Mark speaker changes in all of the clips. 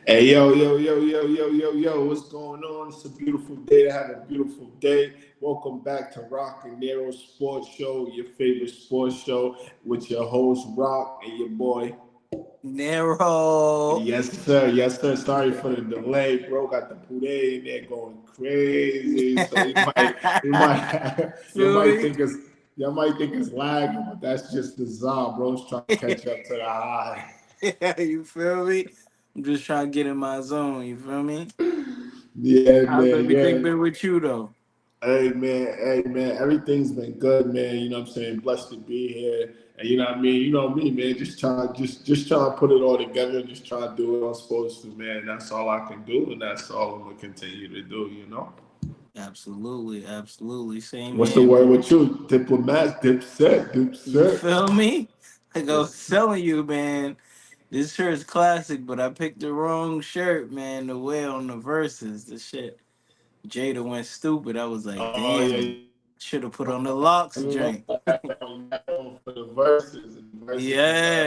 Speaker 1: Hey, yo, what's going on? It's a beautiful day to have a beautiful day. Welcome back to Roc and Niro Sports Show, your favorite sports show with your host, Roc, and your boy.
Speaker 2: Nero.
Speaker 1: Yes, sir. Yes, sir. Sorry for the delay, bro. Got the poulet in there going crazy. So you
Speaker 2: Feel
Speaker 1: might
Speaker 2: me?
Speaker 1: think it's, you might think it's lagging, but that's just the czar, bro. It's trying to catch up to the high.
Speaker 2: You feel me? I'm just trying to get in my zone. You feel me?
Speaker 1: Yeah,
Speaker 2: How's
Speaker 1: man.
Speaker 2: everything
Speaker 1: Yeah.
Speaker 2: been with you though?
Speaker 1: Hey man, everything's been good, man. You know what I'm saying? Blessed to be here. And you know what I mean? You know me, man, just trying to put it all together, just trying to do what I'm supposed to, man. That's all I can do, and that's all I'm gonna continue to do, you know.
Speaker 2: Absolutely, absolutely. Same
Speaker 1: What's the
Speaker 2: here,
Speaker 1: word
Speaker 2: man.
Speaker 1: with you? Diplomats, dipset,
Speaker 2: You
Speaker 1: dipset.
Speaker 2: feel me? Like I was
Speaker 1: Yes.
Speaker 2: telling you, man. This shirt's classic, but I picked the wrong shirt, man, to wear on the verses. The shit. Jada went stupid. I was like,
Speaker 1: Oh yeah,
Speaker 2: damn, should have put on the locks drink.
Speaker 1: for the verses, and the verses was out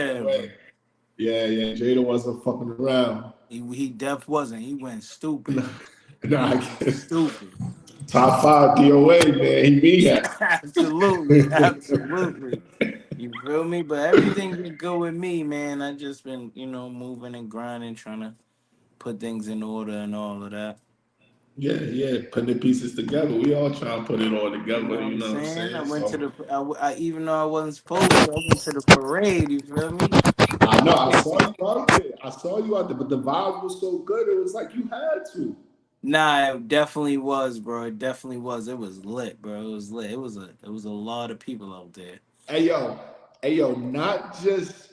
Speaker 1: of the
Speaker 2: Yeah,
Speaker 1: way. Yeah. Jada wasn't fucking around.
Speaker 2: he def wasn't. He went stupid.
Speaker 1: Nah,
Speaker 2: He
Speaker 1: I
Speaker 2: went
Speaker 1: guess.
Speaker 2: stupid.
Speaker 1: Top five DOA, man. He mean
Speaker 2: Yeah,
Speaker 1: that.
Speaker 2: absolutely, absolutely. You feel me? But everything been good with me, man. I just been, moving and grinding, trying to put things in order and all of that.
Speaker 1: Yeah, putting the pieces together. We all try to put it all
Speaker 2: You know
Speaker 1: together,
Speaker 2: what
Speaker 1: you
Speaker 2: I'm
Speaker 1: know what I'm
Speaker 2: saying? I
Speaker 1: saying?
Speaker 2: went to
Speaker 1: So
Speaker 2: even though I wasn't supposed to, I went to the parade. You feel me?
Speaker 1: I know I saw you out there. I saw you out there, but the vibe was so good. It was like you had to.
Speaker 2: Nah, it definitely was, bro. It definitely was. It was lit, bro. It was lit. It was a lot of people out there.
Speaker 1: Hey yo, hey yo, not just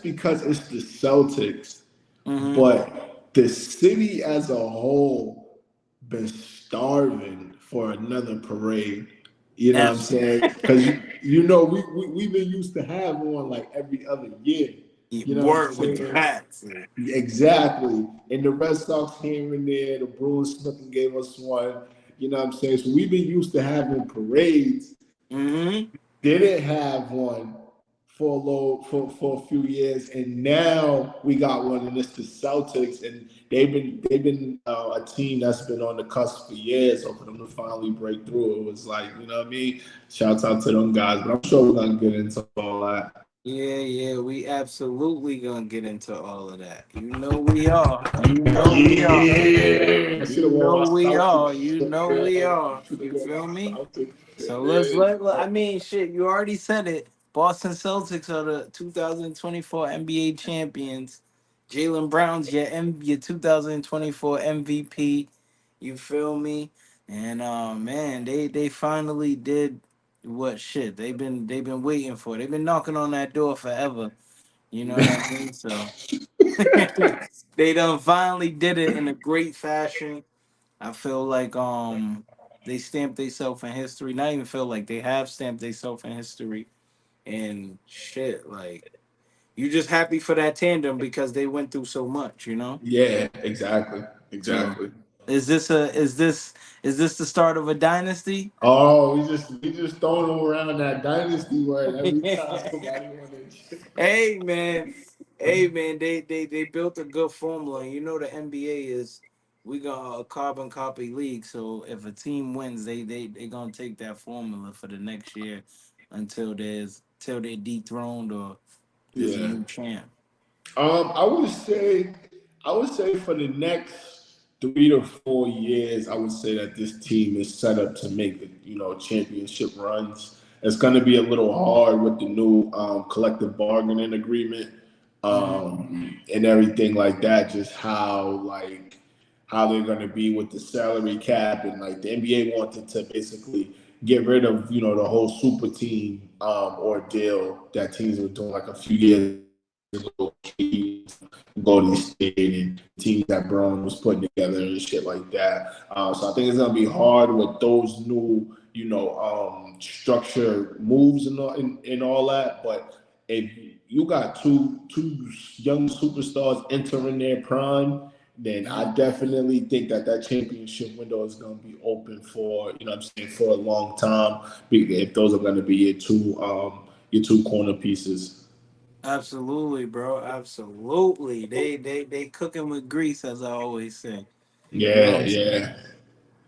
Speaker 1: because it's the Celtics,
Speaker 2: Mm-hmm.
Speaker 1: but the city as a whole been starving for another parade. You know what I'm saying?
Speaker 2: Absolutely.
Speaker 1: Because we've been used to have one like every other year. You know what I'm
Speaker 2: Work with the
Speaker 1: saying?
Speaker 2: Pats.
Speaker 1: Exactly. And the Red Sox here and there, the Bruins Smith and gave us one. You know what I'm saying? So we've been used to having parades.
Speaker 2: Mm-hmm.
Speaker 1: Didn't have one for a few years, and now we got one, and it's the Celtics, and they've been a team that's been on the cusp for years. So for them to finally break through, it was like, you know what I mean. Shouts out to them guys, but I'm sure we're gonna get into all that.
Speaker 2: Yeah, we absolutely gonna get into all of that. You know we are. You know we are.
Speaker 1: Yeah, I should
Speaker 2: You
Speaker 1: have worn
Speaker 2: know
Speaker 1: my
Speaker 2: we are.
Speaker 1: Celtics
Speaker 2: You
Speaker 1: shirt.
Speaker 2: know we
Speaker 1: Yeah,
Speaker 2: are.
Speaker 1: should have
Speaker 2: You
Speaker 1: worn
Speaker 2: feel
Speaker 1: my
Speaker 2: me?
Speaker 1: Celtics
Speaker 2: So
Speaker 1: shirt.
Speaker 2: let's
Speaker 1: Man.
Speaker 2: let. I mean, shit. You already said it. Boston Celtics are the 2024 NBA champions. Jalen Brown's your 2024 MVP. You feel me? And man, they finally did what shit they've been waiting for. They've been knocking on that door forever. You know what I mean? So they done finally did it in a great fashion. I feel like they stamped themselves in history. Not even feel like they have stamped themselves in history and shit. Like you just happy for that tandem because they went through so much, you know?
Speaker 1: Yeah, exactly,
Speaker 2: So
Speaker 1: exactly.
Speaker 2: is this the start of a dynasty?
Speaker 1: Oh, we just throwing around that dynasty word every time somebody wanted.
Speaker 2: Hey man, hey man, they built a good formula. You know the NBA is we got a carbon copy league. So if a team wins, they gonna take that formula for the next year until they're dethroned or there's a
Speaker 1: Yeah.
Speaker 2: new champ.
Speaker 1: I would say for the next 3 to 4 years, I would say that this team is set up to make championship runs. It's going to be a little hard with the new collective bargaining agreement
Speaker 2: Hmm.
Speaker 1: and everything like that. Just how they're going to be with the salary cap, and like the NBA wanted to basically get rid of the whole super team ordeal that teams were doing like a few years ago. Golden State and the teams that Brown was putting together and shit like that. So I think it's gonna be hard with those new, structure moves and all that. But if you got two young superstars entering their prime, then I definitely think that championship window is going to be open for I'm saying for a long time. If those are going to be your two corner pieces.
Speaker 2: Absolutely, bro. Absolutely. They cooking with grease, as I always say. You know what
Speaker 1: Yeah,
Speaker 2: I'm saying?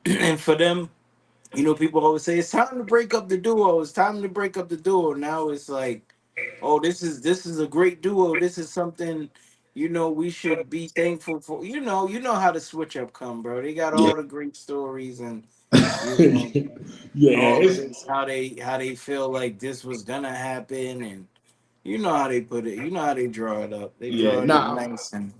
Speaker 1: yeah,
Speaker 2: And for them, people always say it's time to break up the duo. It's time to break up the duo. Now it's like, oh, this is a great duo. This is something, we should be thankful for. You know how the switch up come, bro. They got
Speaker 1: yeah.
Speaker 2: all the great stories and you know
Speaker 1: Yeah,
Speaker 2: all of
Speaker 1: it's
Speaker 2: this how they feel like this was gonna happen, and you know how they put it. You know how they draw it up. They
Speaker 1: yeah.
Speaker 2: draw it up
Speaker 1: Nah,
Speaker 2: nice and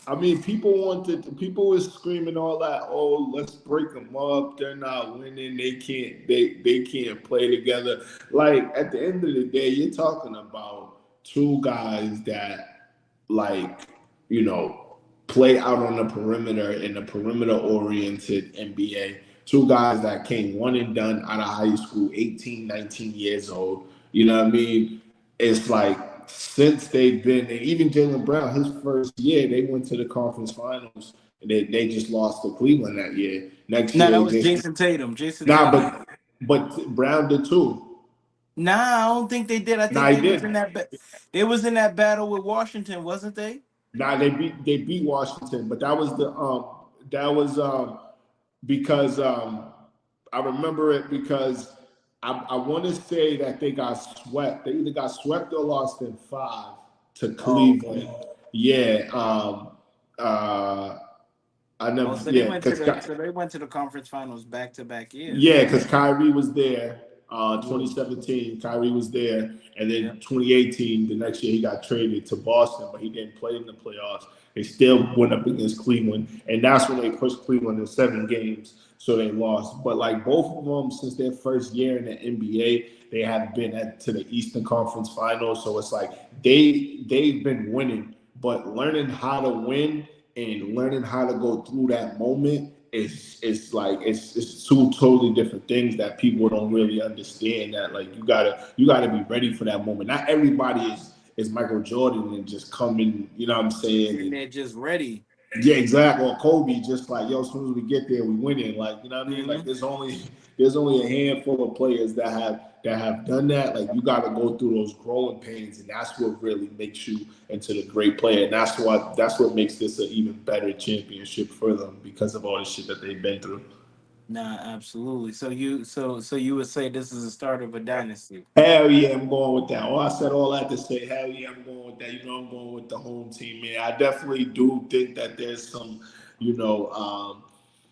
Speaker 1: I mean, people was screaming all that. Oh, let's break them up. They're not winning. They can't play together. Like at the end of the day, you're talking about two guys that like you know play out on the perimeter in a perimeter oriented NBA. Two guys that came one and done out of high school, 18, 19 years old. You know what I mean? It's like since they've been, and even Jalen Brown, his first year, they went to the conference finals and they just lost to Cleveland that year. Next
Speaker 2: no, that
Speaker 1: year,
Speaker 2: was
Speaker 1: just
Speaker 2: Jason Tatum. Jason
Speaker 1: nah,
Speaker 2: Tatum.
Speaker 1: but Brown did too.
Speaker 2: Nah, I don't think they did. I think
Speaker 1: Nah, he
Speaker 2: they was in
Speaker 1: did.
Speaker 2: that. They was in that battle with Washington, wasn't they?
Speaker 1: Nah, they beat Washington, but that was because I remember it because I want to say that they got swept. They either got swept or lost in five to
Speaker 2: Oh, okay.
Speaker 1: Cleveland. Yeah. Uh, I
Speaker 2: Oh,
Speaker 1: never.
Speaker 2: so they
Speaker 1: Yeah,
Speaker 2: went to
Speaker 1: because
Speaker 2: the so they went to the conference finals back to back years.
Speaker 1: yeah, because Kyrie was there.
Speaker 2: Yeah.
Speaker 1: 2017, Kyrie was there, and
Speaker 2: Yeah.
Speaker 1: then 2018, the next year he got traded to Boston, but he didn't play in the playoffs. They still went up against Cleveland, and that's when they pushed Cleveland in 7 games, so they lost. But like both of them, since their first year in the NBA, they have been to the Eastern Conference Finals. So it's like they've been winning, but learning how to win and learning how to go through that moment it's like it's two totally different things that people don't really understand. That like you gotta be ready for that moment. Not everybody is Michael Jordan and just coming, you know what I'm saying?
Speaker 2: And
Speaker 1: And
Speaker 2: they're just ready.
Speaker 1: yeah, exactly. Or Kobe, just like yo, as soon as we get there, we win it. Like you know what I mean? Like
Speaker 2: Hmm.
Speaker 1: there's only a handful of players that have done that. Like you got to go through those growing pains, and that's what really makes you into the great player. And that's what makes this an even better championship for them because of all the shit that they've been through.
Speaker 2: Nah, absolutely. So you would say this is the start of a dynasty.
Speaker 1: Hell yeah, I'm going with that. Oh, I said all that to say, hell yeah, I'm going with that. I'm going with the home team, man. I definitely do think that there's some, you know,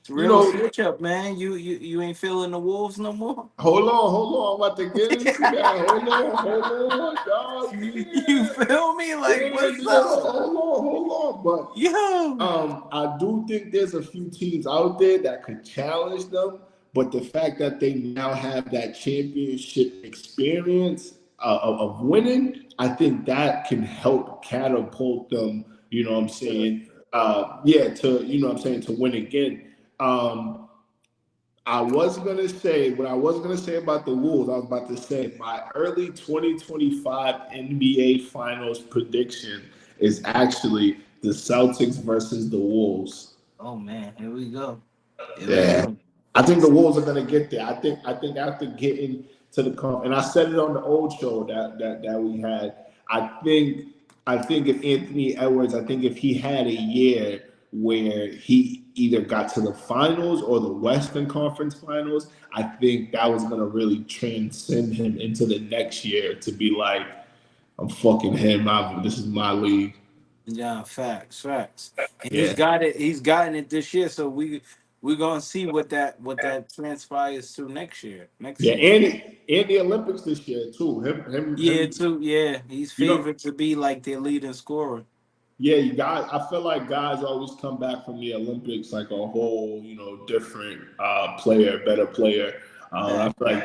Speaker 2: It's a
Speaker 1: you
Speaker 2: real
Speaker 1: know,
Speaker 2: switch up, man. You ain't feeling the wolves no more.
Speaker 1: hold on. I'm about to get into that. Hold on, dog.
Speaker 2: You
Speaker 1: Yeah,
Speaker 2: feel me? Like, what's
Speaker 1: yeah.
Speaker 2: up?
Speaker 1: Hold on. But
Speaker 2: Yo.
Speaker 1: I do think there's a few teams out there that could challenge them. But the fact that they now have that championship experience of winning, I think that can help catapult them. You know what I'm saying? Yeah, to what I'm saying, to win again. I was gonna say what I was gonna say about the Wolves. I was about to say my early 2025 NBA Finals prediction is actually the Celtics versus the Wolves.
Speaker 2: Oh man, here we go. Here we
Speaker 1: Yeah,
Speaker 2: go.
Speaker 1: I think the Wolves are gonna get there. I think after getting to the and I said it on the old show that we had. I think I think if Anthony Edwards, I think if he had a year where he either got to the finals or the Western Conference Finals, I think that was gonna really transcend him into the next year to be like, I'm fucking him. This is my league.
Speaker 2: Yeah, facts. And he's
Speaker 1: Yeah.
Speaker 2: got it. He's gotten it this year. So we're gonna see what that transpires to next year, next
Speaker 1: Yeah,
Speaker 2: season.
Speaker 1: and the Olympics this year too.
Speaker 2: Yeah,
Speaker 1: Him.
Speaker 2: too. Yeah, he's
Speaker 1: You know,
Speaker 2: favored to be like their leading scorer.
Speaker 1: yeah, you guys. I feel like guys always come back from the Olympics like a whole, different player, better player. I
Speaker 2: Fact.
Speaker 1: feel like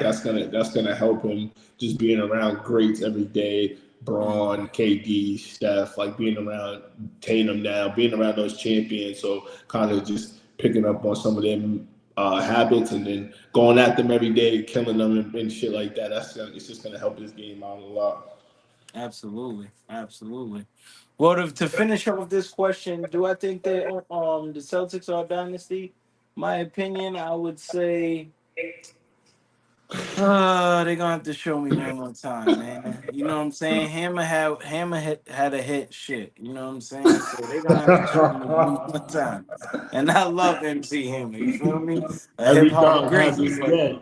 Speaker 1: that's gonna help him just being around greats every day.
Speaker 2: Mm,
Speaker 1: Braun, KD, Steph, like being around Tatum now, being around those champions. So kind of just picking up on some of them habits and then going at them every day, killing them and shit like that. It's just gonna help his game out a lot.
Speaker 2: absolutely. Well, to finish up with this question, do I think that the Celtics are a dynasty? My opinion, I would say They're gonna have to show me one more time, man. You know what I'm saying? Had a hit shit. You know what I'm saying? So they're gonna have to show me one more time. And I love MC Hammer. You feel me? A hip
Speaker 1: Every
Speaker 2: hop
Speaker 1: time
Speaker 2: great,
Speaker 1: has his
Speaker 2: but
Speaker 1: day.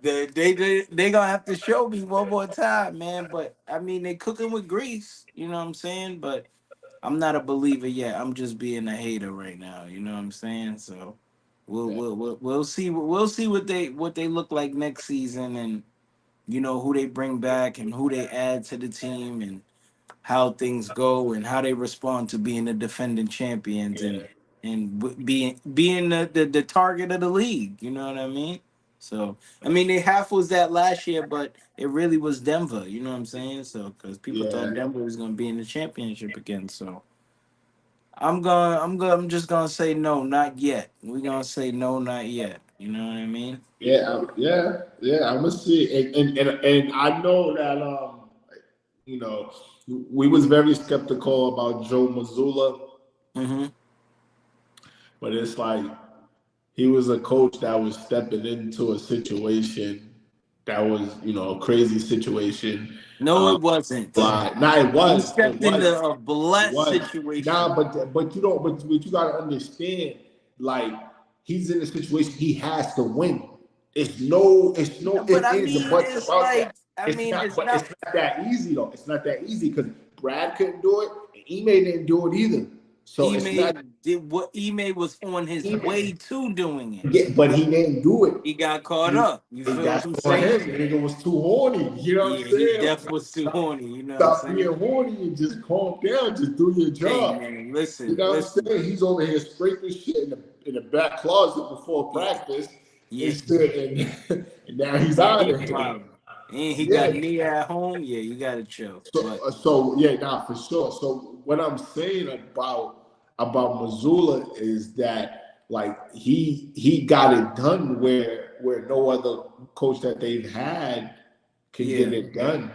Speaker 2: they gonna have to show me one more time, man. But I mean, they cooking with grease. You know what I'm saying? But I'm not a believer yet. I'm just being a hater right now. You know what I'm saying? So we'll see what they look like next season, and who they bring back and who they add to the team, and how things go and how they respond to being the defending champions,
Speaker 1: Yeah,
Speaker 2: and being the target of the league. You know what I mean? So I mean, they half was that last year, but it really was Denver. You know what I'm saying? So because people
Speaker 1: yeah,
Speaker 2: thought Denver was gonna be in the championship again, so. I'm just gonna say no, not yet. We're gonna say no, not yet. You know what I mean?
Speaker 1: yeah. I'm gonna see, and I know that you know, we was very skeptical about Joe Mazzulla,
Speaker 2: Mm-hmm.
Speaker 1: but it's like he was a coach that was stepping into a situation that was, a crazy situation.
Speaker 2: No, it wasn't.
Speaker 1: Like, nah,
Speaker 2: He stepped into a
Speaker 1: it
Speaker 2: blessed
Speaker 1: was.
Speaker 2: situation.
Speaker 1: Nah, but you don't, but you gotta understand, like he's in a situation he has to win. It's no
Speaker 2: But
Speaker 1: if
Speaker 2: I
Speaker 1: ands and
Speaker 2: mean,
Speaker 1: buts
Speaker 2: it's
Speaker 1: about
Speaker 2: like
Speaker 1: that.
Speaker 2: it's
Speaker 1: But
Speaker 2: not.
Speaker 1: it's not that easy though. It's not that easy because Brad couldn't do it, and Ime didn't do it either. So it's not.
Speaker 2: Ime did what Ime was on his way
Speaker 1: Ime,
Speaker 2: to doing it.
Speaker 1: yeah, but he didn't do it.
Speaker 2: He got caught
Speaker 1: He,
Speaker 2: up. You feel what
Speaker 1: that's
Speaker 2: I'm
Speaker 1: on him.
Speaker 2: saying?
Speaker 1: The nigga was too horny. You know what
Speaker 2: Yeah,
Speaker 1: I'm
Speaker 2: he
Speaker 1: saying?
Speaker 2: definitely was too horny. You know what I'm
Speaker 1: Stop being
Speaker 2: saying?
Speaker 1: horny and just calm down. Just do your
Speaker 2: Hey
Speaker 1: job.
Speaker 2: man,
Speaker 1: You
Speaker 2: listen,
Speaker 1: know what I'm
Speaker 2: listen.
Speaker 1: saying? He's over here scraping shit in the back closet before
Speaker 2: Yeah,
Speaker 1: practice
Speaker 2: yeah.
Speaker 1: and shit, and now he's
Speaker 2: Yeah,
Speaker 1: out
Speaker 2: he
Speaker 1: of here.
Speaker 2: wilding. And he got
Speaker 1: Yeah.
Speaker 2: Nia at home. Yeah, you gotta chill.
Speaker 1: So,
Speaker 2: But
Speaker 1: so yeah, nah, for sure. So what I'm saying about Missoula is that like he got it done where no other coach that they've had can get
Speaker 2: yeah,
Speaker 1: it done.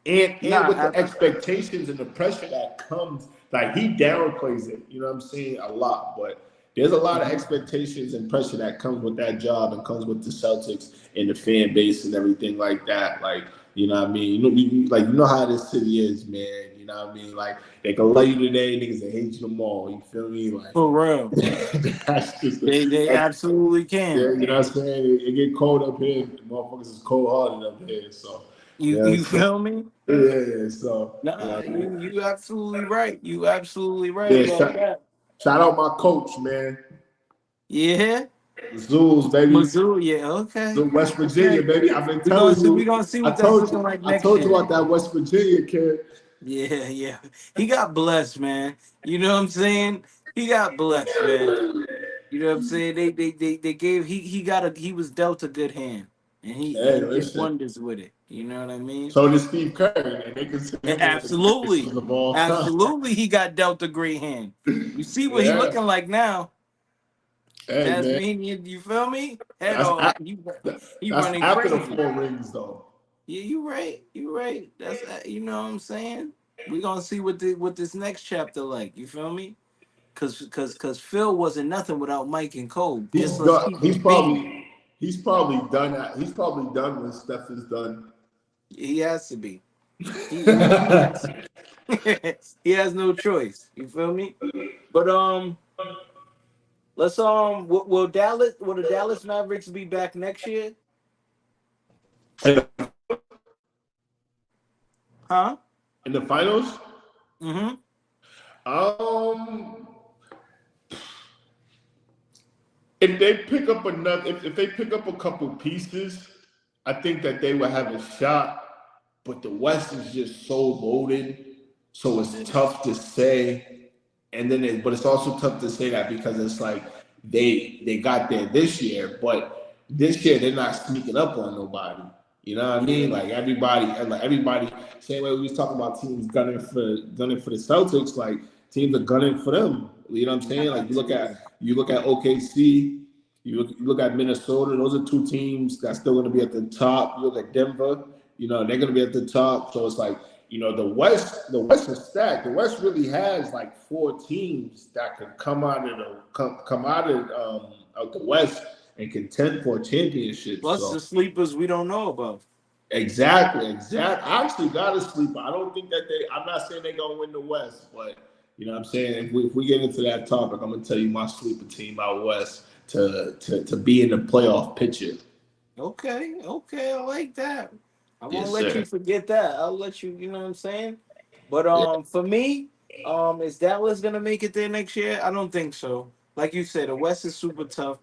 Speaker 1: And
Speaker 2: nah,
Speaker 1: with the expectations and the pressure that comes, like he downplays it, you know what I'm saying, a lot. But there's a lot of
Speaker 2: mhm.
Speaker 1: expectations and pressure that comes with that job and comes with the Celtics and the fan base and everything like that. Like, you know what I mean? Like you know how this city is, man. You know what I mean? Like they can love you today, niggas they hate you tomorrow. You feel me? Like
Speaker 2: For real,
Speaker 1: that's just
Speaker 2: they absolutely
Speaker 1: yeah,
Speaker 2: can.
Speaker 1: you know what I'm saying? It get cold up here. Motherfuckers is cold hearted up here. So
Speaker 2: You
Speaker 1: yeah,
Speaker 2: you
Speaker 1: so
Speaker 2: feel me?
Speaker 1: yeah. So
Speaker 2: Nah, you absolutely right. You absolutely right
Speaker 1: yeah,
Speaker 2: about that.
Speaker 1: shout out my coach, man.
Speaker 2: Yeah,
Speaker 1: Zoos, baby.
Speaker 2: Mizzou. Yeah, okay,
Speaker 1: West Virginia,
Speaker 2: okay.
Speaker 1: baby. I've been
Speaker 2: We gonna
Speaker 1: telling
Speaker 2: see. We
Speaker 1: you.
Speaker 2: gonna see what that's looking like
Speaker 1: I
Speaker 2: next
Speaker 1: told you
Speaker 2: year.
Speaker 1: about that West Virginia kid.
Speaker 2: Yeah, yeah. He got blessed, man. You know what I'm saying? He got blessed, man. You know what I'm saying? They gave he was dealt a good hand, and
Speaker 1: Hey,
Speaker 2: he did
Speaker 1: listen.
Speaker 2: wonders with it. You know what I mean?
Speaker 1: So did Steve Kerr, and they consider him one of the greatest
Speaker 2: Absolutely,
Speaker 1: of all time.
Speaker 2: absolutely, he got dealt a great hand. You see what he
Speaker 1: Yeah.
Speaker 2: looking like now,
Speaker 1: Hey, man.
Speaker 2: Tasmanian. You feel me? Head
Speaker 1: That's
Speaker 2: off.
Speaker 1: a-
Speaker 2: He
Speaker 1: that's
Speaker 2: running
Speaker 1: after the
Speaker 2: crazy.
Speaker 1: 4 rings, though.
Speaker 2: Yeah, you right. You right. That's you know what I'm saying. We gonna see what this next chapter like. You feel me? Cause Phil wasn't nothing without Mike and Cole. Just
Speaker 1: He's
Speaker 2: let's
Speaker 1: done.
Speaker 2: keep it a beam.
Speaker 1: He's probably done. He's probably done when Steph is done.
Speaker 2: He has to be. He has he has no choice. You feel me? But let's will the Dallas Mavericks be back next year? Huh?
Speaker 1: In the finals,
Speaker 2: Mm-hmm.
Speaker 1: um, if they pick up if they pick up a couple pieces, I think that they will have a shot. But the West is just so loaded, so it's tough to say. And then, but it's also tough to say that because it's like they got there this year, but this year they're not sneaking up on nobody. You know what I mean?
Speaker 2: Yeah.
Speaker 1: Like everybody, same way we was talking about teams gunning for the Celtics, like teams are gunning for them. You know what I'm saying? Like
Speaker 2: Absolutely.
Speaker 1: you look at OKC, you look at Minnesota. Those are two teams that's still going to be at the top. You look at Denver. They're going to be at the top. So it's like the West is stacked. The West really has like four teams that could come out of the West and contend for a championship.
Speaker 2: Plus the
Speaker 1: So
Speaker 2: sleepers we don't know about.
Speaker 1: exactly. I actually got a sleeper. I don't think that they. I'm not saying they're gonna win the West, but you know what I'm saying. If we get into that topic, I'm gonna tell you my sleeper team out west to be in the playoff picture.
Speaker 2: Okay, I like that. I won't
Speaker 1: Yes,
Speaker 2: let you
Speaker 1: sir.
Speaker 2: forget that. I'll let you, you know what I'm saying? But
Speaker 1: Yeah.
Speaker 2: for me, is Dallas gonna make it there next year? I don't think so. Like you said, the West is super tough,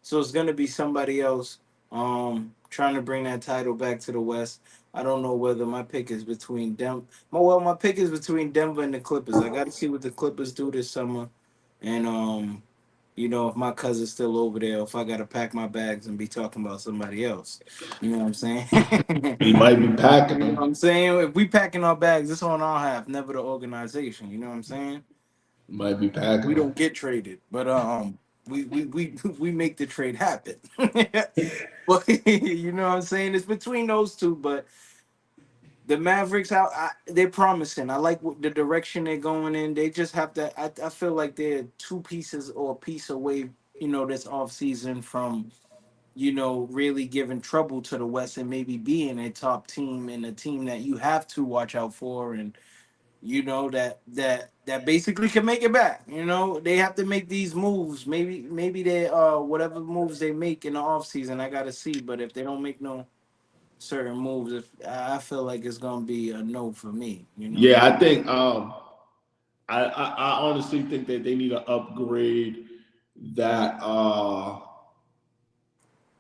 Speaker 2: so it's gonna be somebody else trying to bring that title back to the West. I don't know whether my pick is between them. My pick is between Denver and the Clippers. I got to see what the Clippers do this summer, and if my cousin's still over there, if I gotta pack my bags and be talking about somebody else. You know what I'm saying?
Speaker 1: He might be packing
Speaker 2: You know what
Speaker 1: them.
Speaker 2: I'm saying? If we packing our bags, it's on our half, never the organization. You know what I'm saying?
Speaker 1: He might be packing
Speaker 2: We
Speaker 1: them.
Speaker 2: don't get traded, but we make the trade happen. But you know what I'm saying? It's between those two, but the Mavericks out, they're promising. I like the direction they're going in. They just have to. I feel like they're two pieces or a piece away. This off season from really giving trouble to the West and maybe being a top team and a team that you have to watch out for, and that basically can make it back. They have to make these moves. Maybe they whatever moves they make in the off season, I gotta see. But if they don't make no certain moves, if I feel like it's gonna be a no for me.
Speaker 1: Yeah, I think I honestly think that they need to upgrade that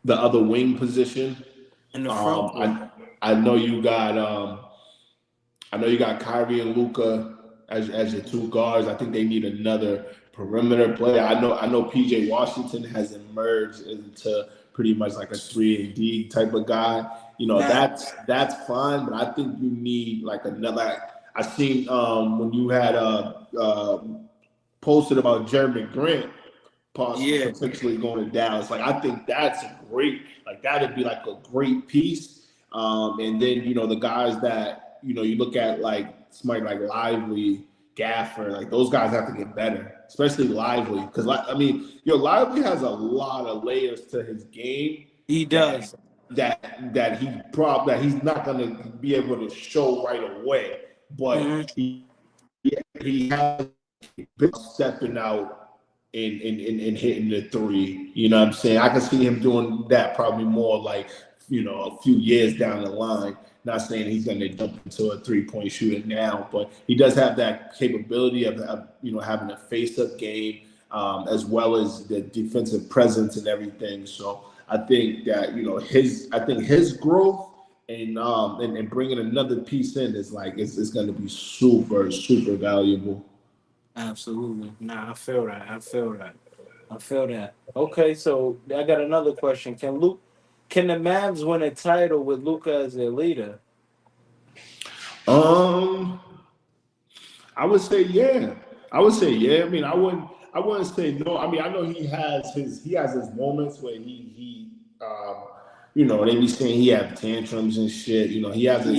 Speaker 1: the other wing position.
Speaker 2: In the front
Speaker 1: Um,
Speaker 2: court.
Speaker 1: I I know you got I know you got Kyrie and Luka as your two guards. I think they need another perimeter player. I know PJ Washington has emerged into pretty much like a 3 and D type of guy.
Speaker 2: Now,
Speaker 1: That's fine, but I think you need like another. I seen when you had posted about Jeremy Grant possibly
Speaker 2: yeah,
Speaker 1: potentially going to Dallas. Like I think that's a great, like that'd be like a great piece. And then the guys that you look at like somebody like Lively, Gaffer, like those guys have to get better, especially Lively, because I mean, Lively has a lot of layers to his game
Speaker 2: he
Speaker 1: that
Speaker 2: does.
Speaker 1: that he's not gonna be able to show right away,
Speaker 2: Hmm.
Speaker 1: but he has been stepping out and hitting the three. You know what I'm saying? I can see him doing that probably more like, a few years down the line. Not saying he's going to jump into a 3-point shooter now, but he does have that capability of having a face up game, as well as the defensive presence and everything. So I think that his growth and bringing another piece in is like it's going to be super valuable.
Speaker 2: Absolutely. Nah, I feel that. I feel that. Okay, so I got another question. Can the Mavs win a title with Luka as their leader?
Speaker 1: Um, I would say yeah. I would say yeah. I mean, I wouldn't say no. I mean, I know he has his moments where they be saying he have tantrums and shit. He has a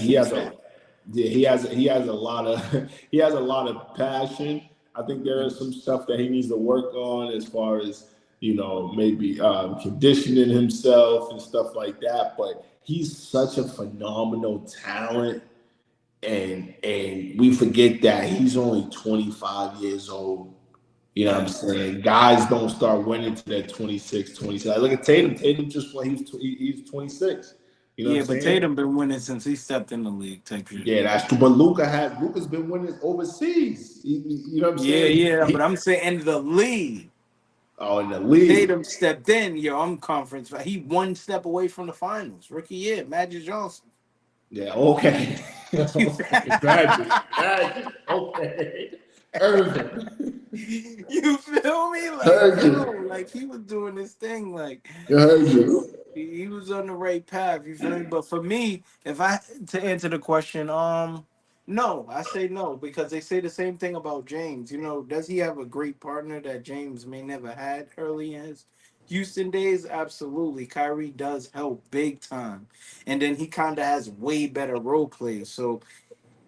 Speaker 1: lot of he has a lot of passion. I think there is some stuff that he needs to work on as far as maybe conditioning himself and stuff like that. But he's such a phenomenal talent, and we forget that he's only 25 years old. You know what I'm
Speaker 2: Yeah.
Speaker 1: saying? Guys don't start winning to that 26, 27. Look at Tatum. Tatum just when he's 26. You know what I'm
Speaker 2: Yeah, but
Speaker 1: saying?
Speaker 2: Tatum been winning since he stepped in the league type shit.
Speaker 1: Yeah, that's true. But Luka's been winning overseas. You know what I'm
Speaker 2: Yeah,
Speaker 1: saying?
Speaker 2: yeah, but I'm saying in the league.
Speaker 1: Oh, in the league.
Speaker 2: Tatum stepped in, I'm conference. He one step away from the finals. Rookie year, Magic Johnson.
Speaker 1: Yeah, okay.
Speaker 2: You,
Speaker 1: Okay, Magic. Okay. Irvin.
Speaker 2: you feel me?
Speaker 1: Heard
Speaker 2: Like he was doing this thing. Like
Speaker 1: you.
Speaker 2: he was on the right path. You feel me? But for me, if I to answer the question, no, I say no because they say the same thing about James. Does he have a great partner that James may never had early in his Houston days? Absolutely. Kyrie does help big time, and then he kind of has way better role players. So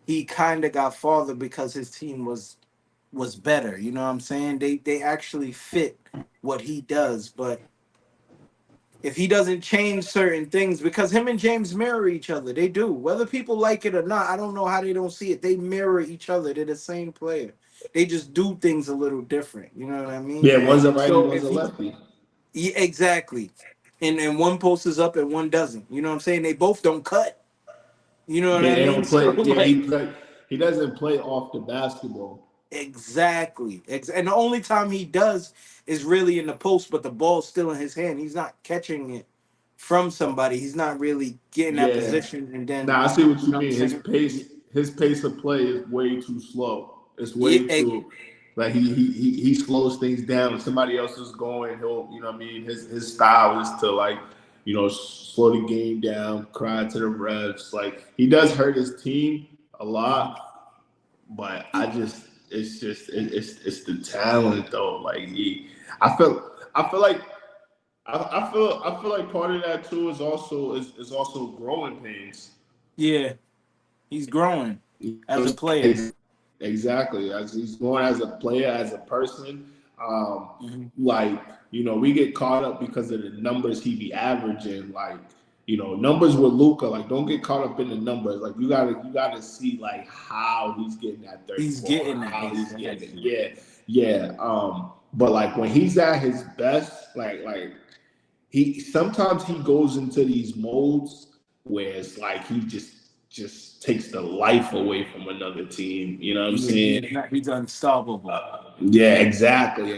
Speaker 2: he kind of got farther because his team was better. You know what I'm saying? They actually fit what he does, but if he doesn't change certain things, because him and James mirror each other. They do. Whether people like it or not, I don't know how they don't see it. They mirror each other. They're the same player. They just do things a little different. You know what I mean?
Speaker 1: Yeah, one's a righty,
Speaker 2: So
Speaker 1: one's
Speaker 2: if
Speaker 1: a
Speaker 2: he
Speaker 1: lefty.
Speaker 2: yeah, exactly. And one post is up and one doesn't. You know what I'm saying? They both don't cut. You know what
Speaker 1: Yeah,
Speaker 2: I
Speaker 1: they
Speaker 2: mean?
Speaker 1: don't
Speaker 2: So
Speaker 1: play. Yeah,
Speaker 2: like
Speaker 1: he doesn't play off the basketball.
Speaker 2: exactly. And the only time he does is really in the post, but the ball's still in his hand. He's not catching it from somebody. He's not really getting that
Speaker 1: Yeah.
Speaker 2: position and then
Speaker 1: Now I see what
Speaker 2: you
Speaker 1: you
Speaker 2: know what I'm
Speaker 1: mean.
Speaker 2: saying?
Speaker 1: His pace of play is way too slow. It's
Speaker 2: Yeah,
Speaker 1: way too like he slows things down. If somebody else is going, he'll you know what I mean. His style is to like slow the game down, cry to the refs. Like he does hurt his team a lot, but it's the talent though. Like I feel like I feel like part of that too is also growing pains.
Speaker 2: yeah, he's growing as a player.
Speaker 1: Exactly. As he's growing as a player, as a person,
Speaker 2: Mhm.
Speaker 1: like we get caught up because of the numbers he be averaging. Like numbers with Luka. Like don't get caught up in the numbers. Like you gotta see like how he's getting that 30
Speaker 2: He's
Speaker 1: ball,
Speaker 2: getting that.
Speaker 1: how he's getting it.
Speaker 2: Exactly.
Speaker 1: Yeah, yeah. But like when he's at his best, like he sometimes he goes into these modes where it's like he just takes the life away from another team. You know what I'm
Speaker 2: Yeah,
Speaker 1: saying?
Speaker 2: he's unstoppable.
Speaker 1: Yeah, exactly.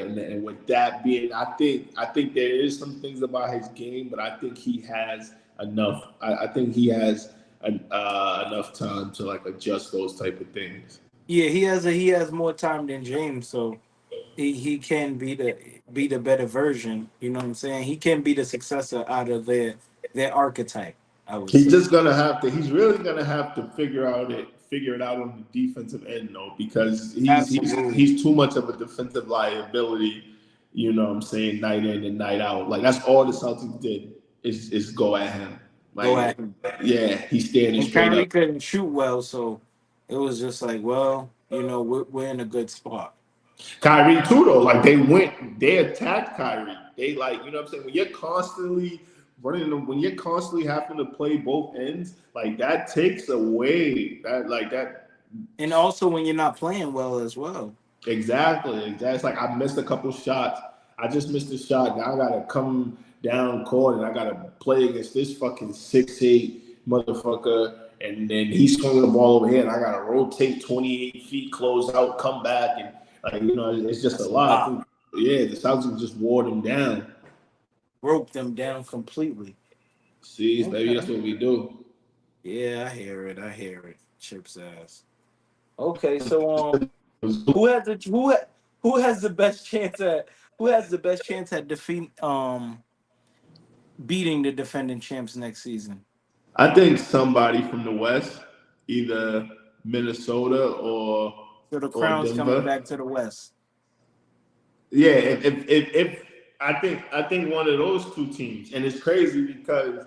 Speaker 1: And with that being, I think there is some things about his game, but I think he has enough. I think he has enough time to like adjust those type of things.
Speaker 2: Yeah, he has more time than James, so he can be the better version. You know what I'm saying? He can be the successor out of their archetype. I would
Speaker 1: He's
Speaker 2: say
Speaker 1: just gonna have to. He's really gonna have to figure it out on the defensive end though, because
Speaker 2: absolutely
Speaker 1: he's too much of a defensive liability. You know what I'm saying? Night in and night out. Like that's all the Celtics did is go at him.
Speaker 2: go
Speaker 1: Like
Speaker 2: at him.
Speaker 1: yeah, he's standing
Speaker 2: And
Speaker 1: straight
Speaker 2: Kyrie
Speaker 1: up.
Speaker 2: couldn't shoot well, so it was just like, well, we're in a good spot.
Speaker 1: Kyrie too though. Like they attacked Kyrie. They like what I'm saying. When you're constantly when you're constantly having to play both ends, like that takes away that.
Speaker 2: And also when you're not playing well as well.
Speaker 1: Exactly. It's like I missed a couple shots. I just missed a shot. Now I gotta come down court and I gotta play against this fucking 6'8" motherfucker. And then he's swinging the ball over here and I gotta rotate 28 feet, close out, come back, and like it's just a
Speaker 2: That's a
Speaker 1: lot. I
Speaker 2: lot.
Speaker 1: think yeah, the Celtics just wore them down.
Speaker 2: Broke them down completely.
Speaker 1: See, baby, that's
Speaker 2: Okay.
Speaker 1: what we do.
Speaker 2: Yeah, I hear it. I hear it. Chip's ass. Okay, so who has the who has the best chance at defeat beating the defending champs next season?
Speaker 1: I think somebody from the West, either Minnesota
Speaker 2: So the
Speaker 1: or
Speaker 2: crown's coming
Speaker 1: Denver.
Speaker 2: back to the West.
Speaker 1: Yeah, if I think one of those two teams, and it's crazy because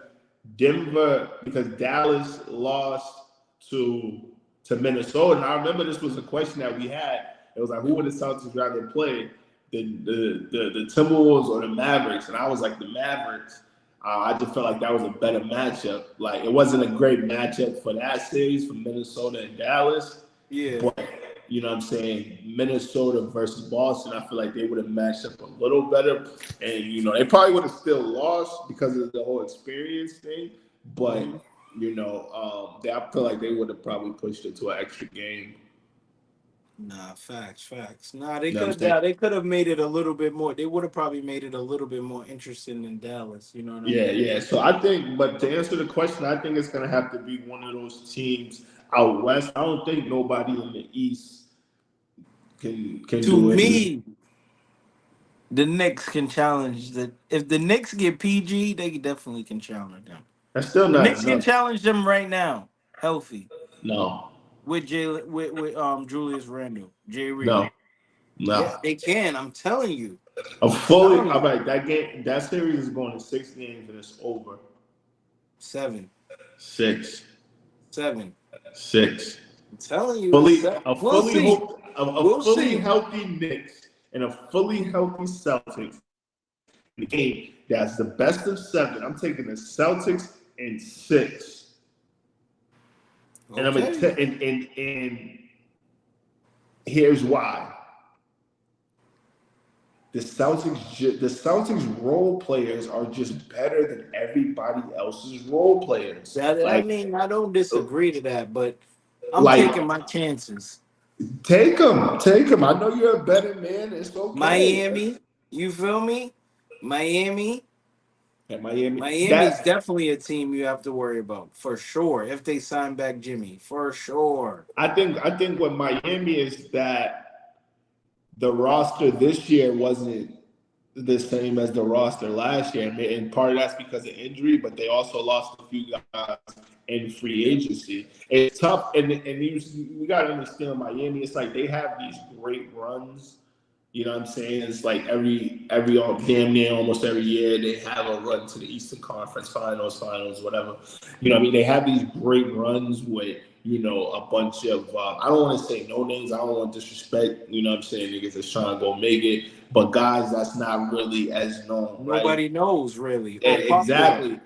Speaker 1: Dallas lost to Minnesota, and I remember this was a question that we had. It was like, who would the Celtics rather play, the Timberwolves or the Mavericks? And I was like the Mavericks. I just felt like that was a better matchup. Like it wasn't a great matchup for that series for Minnesota and Dallas,
Speaker 2: Yeah.
Speaker 1: but you know what I'm saying, Minnesota versus Boston, I feel like they would have matched up a little better. And, they probably would have still lost because of the whole experience thing. But,
Speaker 2: Mhm.
Speaker 1: I feel like they would have probably pushed it to an extra game.
Speaker 2: Nah, facts. Nah, they
Speaker 1: You know
Speaker 2: could
Speaker 1: what
Speaker 2: have.
Speaker 1: I'm saying?
Speaker 2: Nah, they could have made it a little bit more. They would have probably made it a little bit more interesting than Dallas. You know what I
Speaker 1: Yeah,
Speaker 2: mean?
Speaker 1: yeah. So I think, but to answer the question, I think it's going to have to be one of those teams out west. I don't think nobody in the East can
Speaker 2: To
Speaker 1: do it.
Speaker 2: me, the Knicks can challenge the. If the Knicks get PG, they definitely can challenge them.
Speaker 1: That's still
Speaker 2: The
Speaker 1: not
Speaker 2: Knicks can
Speaker 1: enough.
Speaker 2: challenge them right now, healthy
Speaker 1: No,
Speaker 2: with Jalen with Julius Randle, J. Reed.
Speaker 1: no, no.
Speaker 2: Yeah, they can. I'm telling you.
Speaker 1: A
Speaker 2: I'm
Speaker 1: fully
Speaker 2: telling
Speaker 1: all
Speaker 2: you.
Speaker 1: right. That series is going to 6 games and it's over.
Speaker 2: Seven,
Speaker 1: Six,
Speaker 2: seven.
Speaker 1: six.
Speaker 2: I'm telling you, it's seven. We'll see.
Speaker 1: A
Speaker 2: We'll
Speaker 1: fully
Speaker 2: see.
Speaker 1: healthy Knicks and a fully healthy Celtics the game that's the best of 7. I'm taking the Celtics in 6. And I'm
Speaker 2: Okay.
Speaker 1: and here's why. The Celtics role players are just better than everybody else's role players.
Speaker 2: I mean, I don't disagree to that, but I'm
Speaker 1: Like
Speaker 2: taking my chances.
Speaker 1: take them. I know you're a better man. It's okay.
Speaker 2: Miami, you feel me? Miami,
Speaker 1: At Miami,
Speaker 2: Miami's definitely a team you have to worry about for sure. If they sign back Jimmy, for sure.
Speaker 1: I think what Miami is that the roster this year wasn't the same as the roster last year, and part of that's because of injury, but they also lost a few guys in free agency. It's tough, we got to understand Miami. It's like they have these great runs. You know what I'm saying? It's like every damn near almost every year they have a run to the Eastern Conference Finals, whatever. You know what I mean? They have these great runs with a bunch of I don't want to say no names. I don't want disrespect. You know what I'm saying? Niggas that's trying to go make it, but guys that's not really as known, right?
Speaker 2: Nobody knows really or popular.
Speaker 1: Exactly.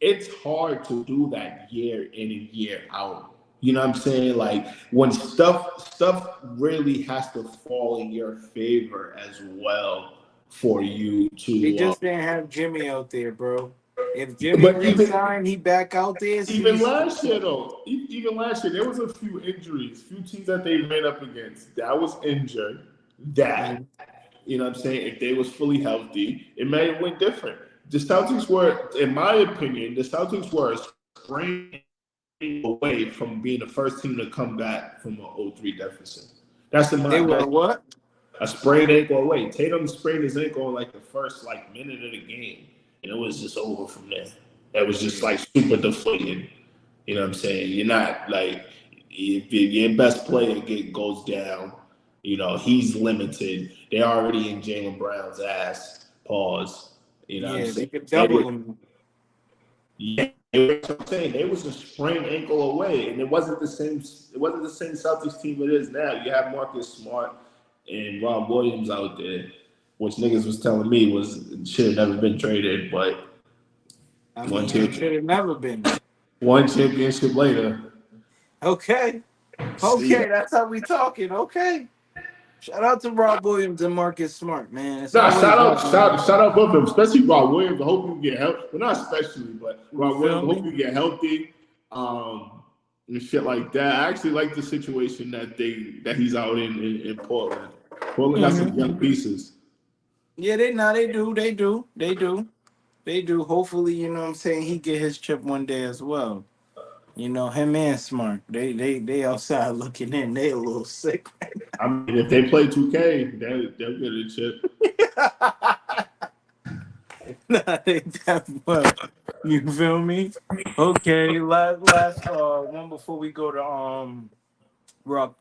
Speaker 1: It's hard to do that year in and year out. You know what I'm saying? Like when stuff really has to fall in your favor as well for you
Speaker 2: They
Speaker 1: to.
Speaker 2: just didn't have Jimmy out there, bro. If Jimmy
Speaker 1: But even
Speaker 2: re-signed, he back out there.
Speaker 1: even last year though, even last year there was a few injuries, few teams that they ran up against that was injured. That
Speaker 2: Mhm.
Speaker 1: you know what I'm saying? If they was fully healthy, it may have went different. The Celtics were, in my opinion, the Celtics were a sprain away from being the first team to come back from an 0-3 deficit. That's in
Speaker 2: They
Speaker 1: my
Speaker 2: were
Speaker 1: that's
Speaker 2: what?
Speaker 1: a sprained ankle away. Tatum sprained his ankle in like the first minute of the game, and it was just over from there. It was just
Speaker 2: Yeah.
Speaker 1: like super deflated. You know what I'm saying? You're not like if your best player goes down, he's limited. They're already in Jalen Brown's ass. Pause. You know what I'm
Speaker 2: Yeah, they
Speaker 1: saying?
Speaker 2: could
Speaker 1: They
Speaker 2: double
Speaker 1: were,
Speaker 2: them.
Speaker 1: yeah, that's what I'm saying. They was a sprained ankle away, and it wasn't the same. It wasn't the same Celtics team it is now. You have Marcus Smart and Rob Williams out there, which niggas was telling me should have never been traded, but
Speaker 2: I
Speaker 1: one
Speaker 2: mean, it should
Speaker 1: champion,
Speaker 2: have never been.
Speaker 1: one championship later.
Speaker 2: Okay.
Speaker 1: See
Speaker 2: Okay,
Speaker 1: that?
Speaker 2: that's how we talking. Okay. Shout out to Rob Williams and Marcus Smart, man. It's
Speaker 1: Nah,
Speaker 2: always love when they
Speaker 1: shout
Speaker 2: come.
Speaker 1: out both of them, especially Rob Williams. I hope you get healthy. Well, not especially, but
Speaker 2: You
Speaker 1: Rob Williams.
Speaker 2: feel
Speaker 1: I hope
Speaker 2: me?
Speaker 1: you get healthy, and shit like that. I actually like the situation that he's out in Portland. Portland got some young
Speaker 2: Hmm.
Speaker 1: pieces.
Speaker 2: Yeah, they do. Hopefully, you know what I'm saying, he get his chip one day as well. Him and Smart. They outside looking in. They a little sick.
Speaker 1: I mean, if they play 2K, they'll get a chip.
Speaker 2: Nah, they that well. You feel me? Okay, last one before we go to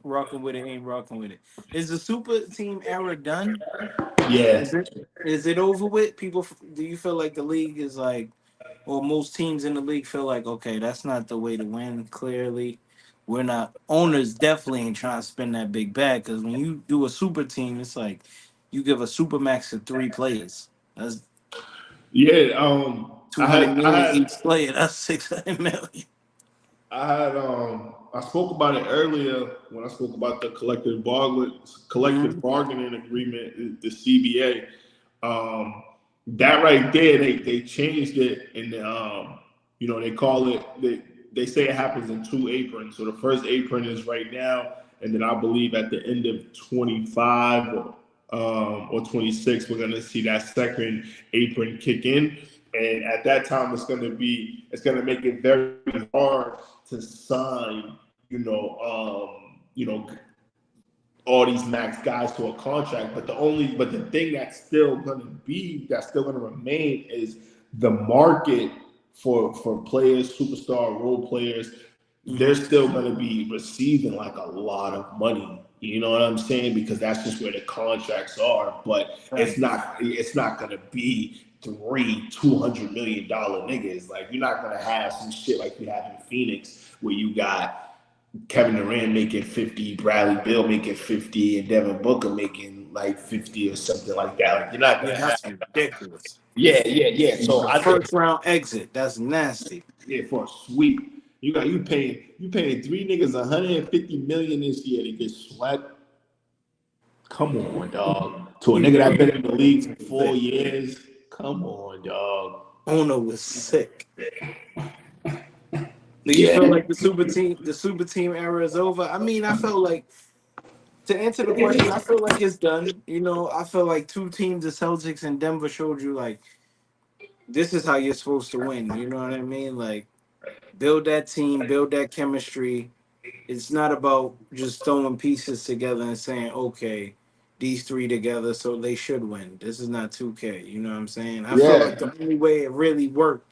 Speaker 2: rocking with it, ain't rocking with it. Is the super team era done?
Speaker 1: Yeah,
Speaker 2: Is it over with? Do you feel like the league is like, or most teams in the league feel like, okay, that's not the way to win. Clearly, we're not. Owners definitely ain't trying to spend that big bag because when you do a super team, it's like you give a super max to 3 players. That's
Speaker 1: yeah. I
Speaker 2: 200
Speaker 1: had, I
Speaker 2: million
Speaker 1: had,
Speaker 2: each player. That's 600 million.
Speaker 1: I spoke about it earlier when I spoke about the collective
Speaker 2: Mhm.
Speaker 1: bargaining agreement, the CBA. That right there, they changed it, and they call it they say it happens in 2 aprons. So the first apron is right now, and then I believe at the end of 25 or 26, we're gonna see that second apron kick in, and at that time, it's gonna make it very hard to sign, all these max guys to a contract. But the thing that's still gonna remain is the market for players, superstar role players. They're
Speaker 2: Mhm.
Speaker 1: still gonna be receiving like a lot of money. You know what I'm saying? Because that's just where the contracts are. But it's
Speaker 2: Facts.
Speaker 1: not gonna be three $200 million niggas. Like you're not gonna have some shit like you have in Phoenix where you got Kevin Durant making 50, Bradley Beal making 50, and Devin Booker making like 50 or something like that. Like you're not
Speaker 2: Yeah,
Speaker 1: gonna have.
Speaker 2: that's ridiculous.
Speaker 1: Yeah. So
Speaker 2: A
Speaker 1: I think
Speaker 2: first round exit. That's nasty.
Speaker 1: yeah for a sweep. You paying three niggas 150 million this year to get swept. Come on, dog. To a nigga that been in the league for 4 years. Come on, dog.
Speaker 2: Owner was sick. Do you feel
Speaker 1: Yeah.
Speaker 2: like the super team era is over? I mean, I felt like to answer the question, I feel like it's done. I feel like two teams, the Celtics and Denver, showed you like this is how you're supposed to win. You know what I mean? Like build that team, build that chemistry. It's not about just throwing pieces together and saying, okay, these three together, so they should win. This is not 2K. You know what I'm saying? I felt like
Speaker 1: Yeah.
Speaker 2: the only way it really worked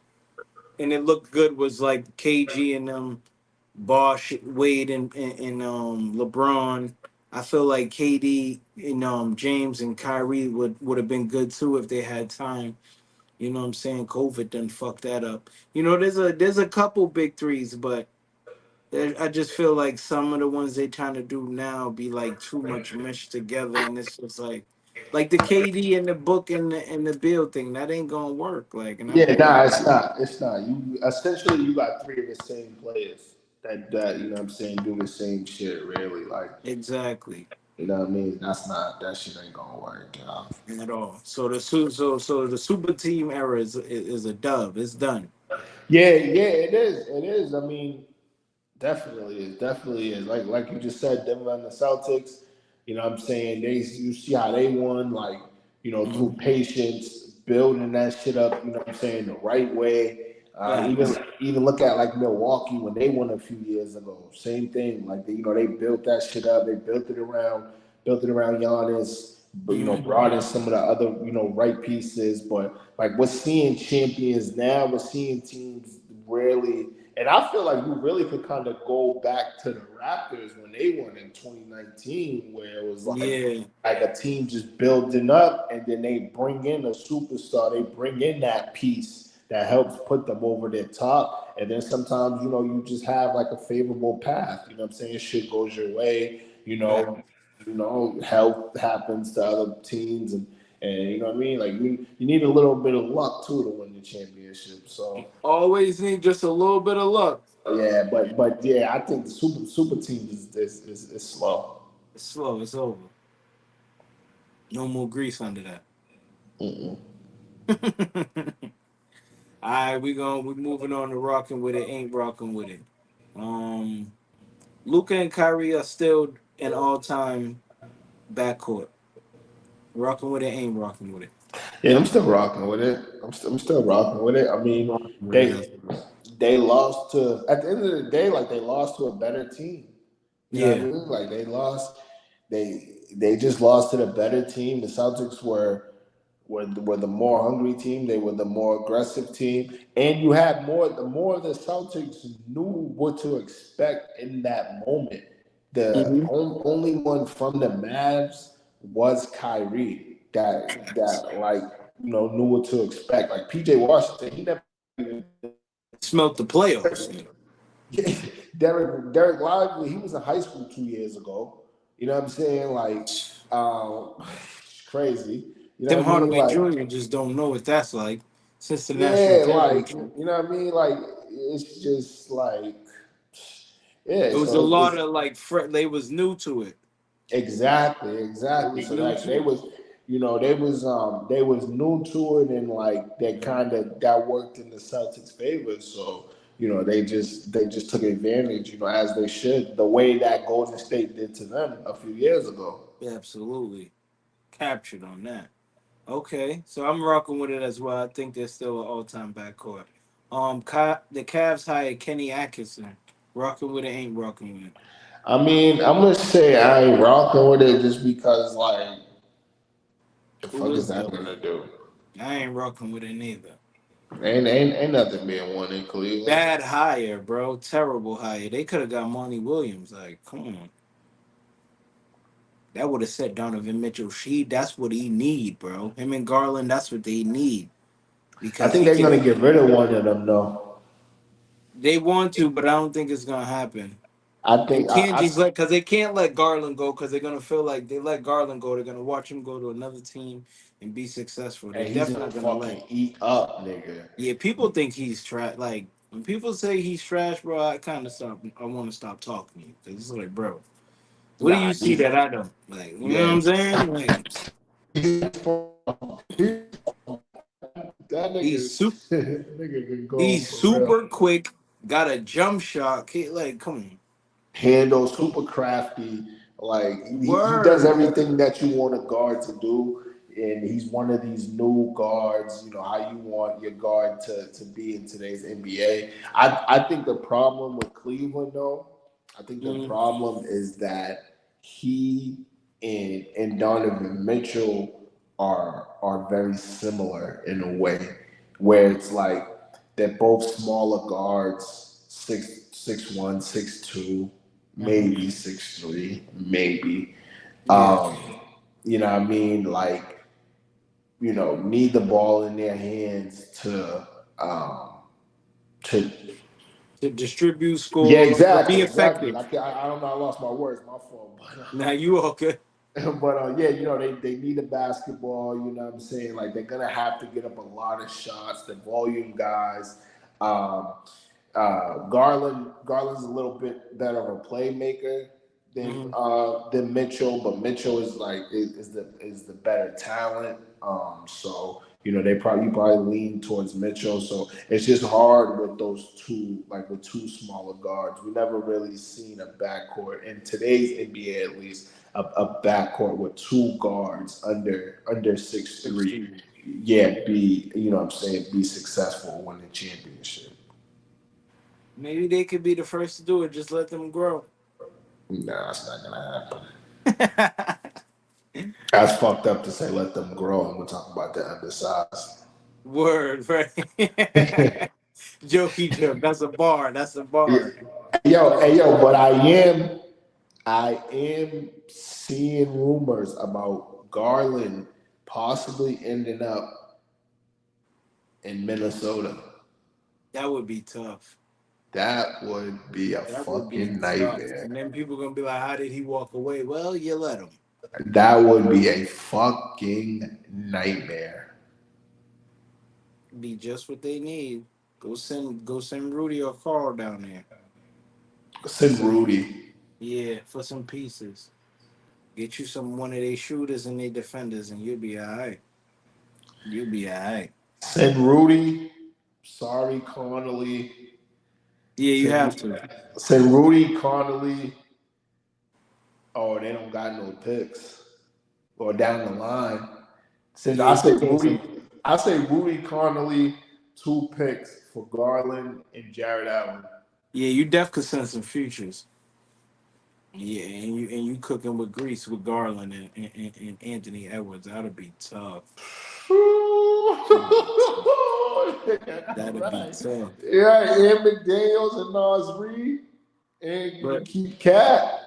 Speaker 2: and it looked good was like KG and Bosh, Wade, and LeBron. I feel like KD and James and Kyrie would have been good too if they had time. You know what I'm saying? COVID done fucked that up. There's a couple big threes, but I just feel like some of the ones they trying to do now be like too much meshed together, and it's just like the KD and the book and the Bill thing that ain't gonna work. Like, and I'm
Speaker 1: Yeah,
Speaker 2: cool.
Speaker 1: nah, it's not. It's not. You essentially you got three of the same players that you know what I'm saying do the same shit really. Like,
Speaker 2: Exactly.
Speaker 1: you know what I mean? That shit ain't gonna work, you know.
Speaker 2: At all. So the super team era is a dub. It's done.
Speaker 1: Yeah, it is. It is. I mean, definitely is. Definitely is. Like you just said, Denver and the Celtics, you know what I'm saying? You see how they won, like, through
Speaker 2: Mhm.
Speaker 1: patience, building that shit up, you know what I'm saying, the right way. Even
Speaker 2: Facts.
Speaker 1: even look at like Milwaukee when they won a few years ago. Same thing. Like they built that shit up. They built it around Giannis, but
Speaker 2: Mhm.
Speaker 1: brought in some of the other, right pieces. But like we're seeing champions now, we're seeing teams really, and I feel like you really could kind of go back to the Raptors when they won in 2019, where it was
Speaker 2: Yeah.
Speaker 1: like a team just building up, and then they bring in a superstar. They bring in that piece that helps put them over their top, and then sometimes you just have like a favorable path. You know what I'm saying? Shit goes your way. Health happens to other teams, and you know what I mean. Like you need a little bit of luck too to win the championship. So.
Speaker 2: Always need just a little bit of luck.
Speaker 1: Yeah, but yeah, I think the super team is slow.
Speaker 2: It's slow. It's over. No more grease under that.
Speaker 1: Mm-mm.
Speaker 2: All right, we moving on to rocking with it. Ain't rocking with it. Um, Luka and Kyrie are still an all time backcourt. Rocking with it. Ain't rocking with it.
Speaker 1: Yeah, I'm still rocking with it. I'm still rocking with it. I
Speaker 2: I'm
Speaker 1: mean,
Speaker 2: rocking with it
Speaker 1: they
Speaker 2: as well.
Speaker 1: they lost to at the end of the day, like they lost to a better team. You know what I
Speaker 2: Yeah.
Speaker 1: mean? Like they just lost to the better team. The Celtics were the more hungry team. They were the more aggressive team, and you had more. The more the Celtics knew what to expect in that moment. The
Speaker 2: Hmm.
Speaker 1: only one from the Mavs was Kyrie that like knew what to expect. Like PJ Washington, he never even
Speaker 2: Smelt the playoffs.
Speaker 1: Derek Lively, he was in high school 2 years ago. You know what I'm saying? Like, crazy. You know
Speaker 2: Tim
Speaker 1: what I mean?
Speaker 2: Hardaway
Speaker 1: Like,
Speaker 2: Jr. just don't know what that's like since the national
Speaker 1: yeah, like,
Speaker 2: championship.
Speaker 1: you know what I mean? Like, it's just like, yeah.
Speaker 2: It was a
Speaker 1: So
Speaker 2: lot
Speaker 1: it's
Speaker 2: of like they was new to it. They
Speaker 1: exactly.
Speaker 2: was
Speaker 1: So
Speaker 2: new
Speaker 1: that they
Speaker 2: to it.
Speaker 1: was, they was new to it, and like they kind of that worked in the Celtics' favor. So they just took advantage, as they should, the way that Golden State did to them a few years ago.
Speaker 2: Yeah, absolutely captured on that. Okay, so I'm rocking with it as well. I think they're still an all-time backcourt. The Cavs hired Kenny Atkinson. Rocking with it, ain't rocking with it.
Speaker 1: I mean, I'm gonna say I ain't rocking with it just because, like, the
Speaker 2: Who
Speaker 1: fuck is
Speaker 2: is
Speaker 1: that
Speaker 2: though?
Speaker 1: gonna do?
Speaker 2: I ain't rocking with it neither.
Speaker 1: Ain't nothing being won in Cleveland.
Speaker 2: Bad hire, bro. Terrible hire. They could have got Monty Williams. Like, come on. That would have set Donovan Mitchell. That's what he need, bro. Him and Garland, that's what they need
Speaker 1: I
Speaker 2: because
Speaker 1: think
Speaker 2: he
Speaker 1: they're
Speaker 2: can.
Speaker 1: gonna get rid of one of them though.
Speaker 2: They want to, but I don't think it's gonna happen.
Speaker 1: I
Speaker 2: They
Speaker 1: think
Speaker 2: can't just because they can't let Garland go because they're gonna feel like they let Garland go, they're gonna watch him go to another team and be successful. They're
Speaker 1: and he's
Speaker 2: definitely
Speaker 1: gonna
Speaker 2: not gonna let.
Speaker 1: fucking eat up, nigga.
Speaker 2: Yeah, people think he's trash. Like when people say he's trash, bro, I kind of stop. I want to stop talking to you because it's like, bro, what do you
Speaker 1: Nah,
Speaker 2: see that I don't? Like, you know what
Speaker 1: yeah.
Speaker 2: I'm saying? Like,
Speaker 1: That
Speaker 2: he's
Speaker 1: nigga,
Speaker 2: super.
Speaker 1: nigga can go
Speaker 2: He's
Speaker 1: for real.
Speaker 2: super quick. Got a jump shot. Like, come
Speaker 1: Handle,
Speaker 2: on.
Speaker 1: super crafty. Like he does
Speaker 2: Word.
Speaker 1: everything that you want a guard to do, and he's one of these new guards. You know how you want your guard to be in today's NBA. I think the problem with Cleveland, though, I think the
Speaker 2: Mm,
Speaker 1: problem is that he and Donovan Mitchell are very similar in a way, where it's like they're both smaller guards, 6'1", 6'2",
Speaker 2: mhm.
Speaker 1: maybe 6'3", maybe.
Speaker 2: Yeah.
Speaker 1: Um, you know what I mean? Like, need the ball in their hands to
Speaker 2: To distribute,
Speaker 1: yeah,
Speaker 2: score, but be
Speaker 1: exactly.
Speaker 2: effective.
Speaker 1: I don't know. I lost my words. My fault.
Speaker 2: Now you all good.
Speaker 1: But yeah, they need a basketball. You know what I'm saying? Like they're gonna have to get up a lot of shots. The volume guys. Um, Garland's a little bit better of a playmaker
Speaker 2: Hmm.
Speaker 1: than Mitchell, but Mitchell is like is the better talent. So they probably lean towards Mitchell. So it's just hard with those two, like with two smaller guards. We never really seen a backcourt in today's NBA, at least a backcourt with two guards under 6'3".
Speaker 2: 16.
Speaker 1: Yeah, what I'm saying, be successful, win the championship.
Speaker 2: Maybe they could be the first to do it. Just let them grow.
Speaker 1: Nah, that's not gonna happen. That's fucked up to say let them grow, and we're talking about the undersized.
Speaker 2: Word, right? Jokey joke. That's a bar. That's a
Speaker 1: Yeah.
Speaker 2: bar.
Speaker 1: Hey yo, but I am seeing rumors about Garland possibly ending up in Minnesota.
Speaker 2: That would be tough.
Speaker 1: That would be a
Speaker 2: That would be
Speaker 1: fucking
Speaker 2: tough.
Speaker 1: nightmare.
Speaker 2: And then people gonna be like, "How did he walk away?" Well, you let him.
Speaker 1: That would be a fucking nightmare.
Speaker 2: Be just what they need. Go send Rudy or Carl down there.
Speaker 1: Send Rudy.
Speaker 2: Yeah, for some pieces. Get you some one of their shooters and their defenders, and you'll be all right. You'll be all right.
Speaker 1: Send Rudy. Sorry, Connolly.
Speaker 2: Yeah, you have
Speaker 1: Send,
Speaker 2: to.
Speaker 1: send Rudy, Connolly. Oh, they don't got no picks. Or down the line. Send
Speaker 2: Yeah,
Speaker 1: I
Speaker 2: you
Speaker 1: say
Speaker 2: could take
Speaker 1: Rudy.
Speaker 2: some.
Speaker 1: I say Rudy, Connolly, 2 picks for Garland and Jared Allen.
Speaker 2: Yeah, you def could send some futures. Yeah, and you cooking with grease with Garland and Anthony Edwards. That'd be tough. That'd be tough. That'd be
Speaker 1: Right.
Speaker 2: tough.
Speaker 1: Yeah, and McDaniels and Nas Reed. And you can
Speaker 2: But
Speaker 1: keep Cat.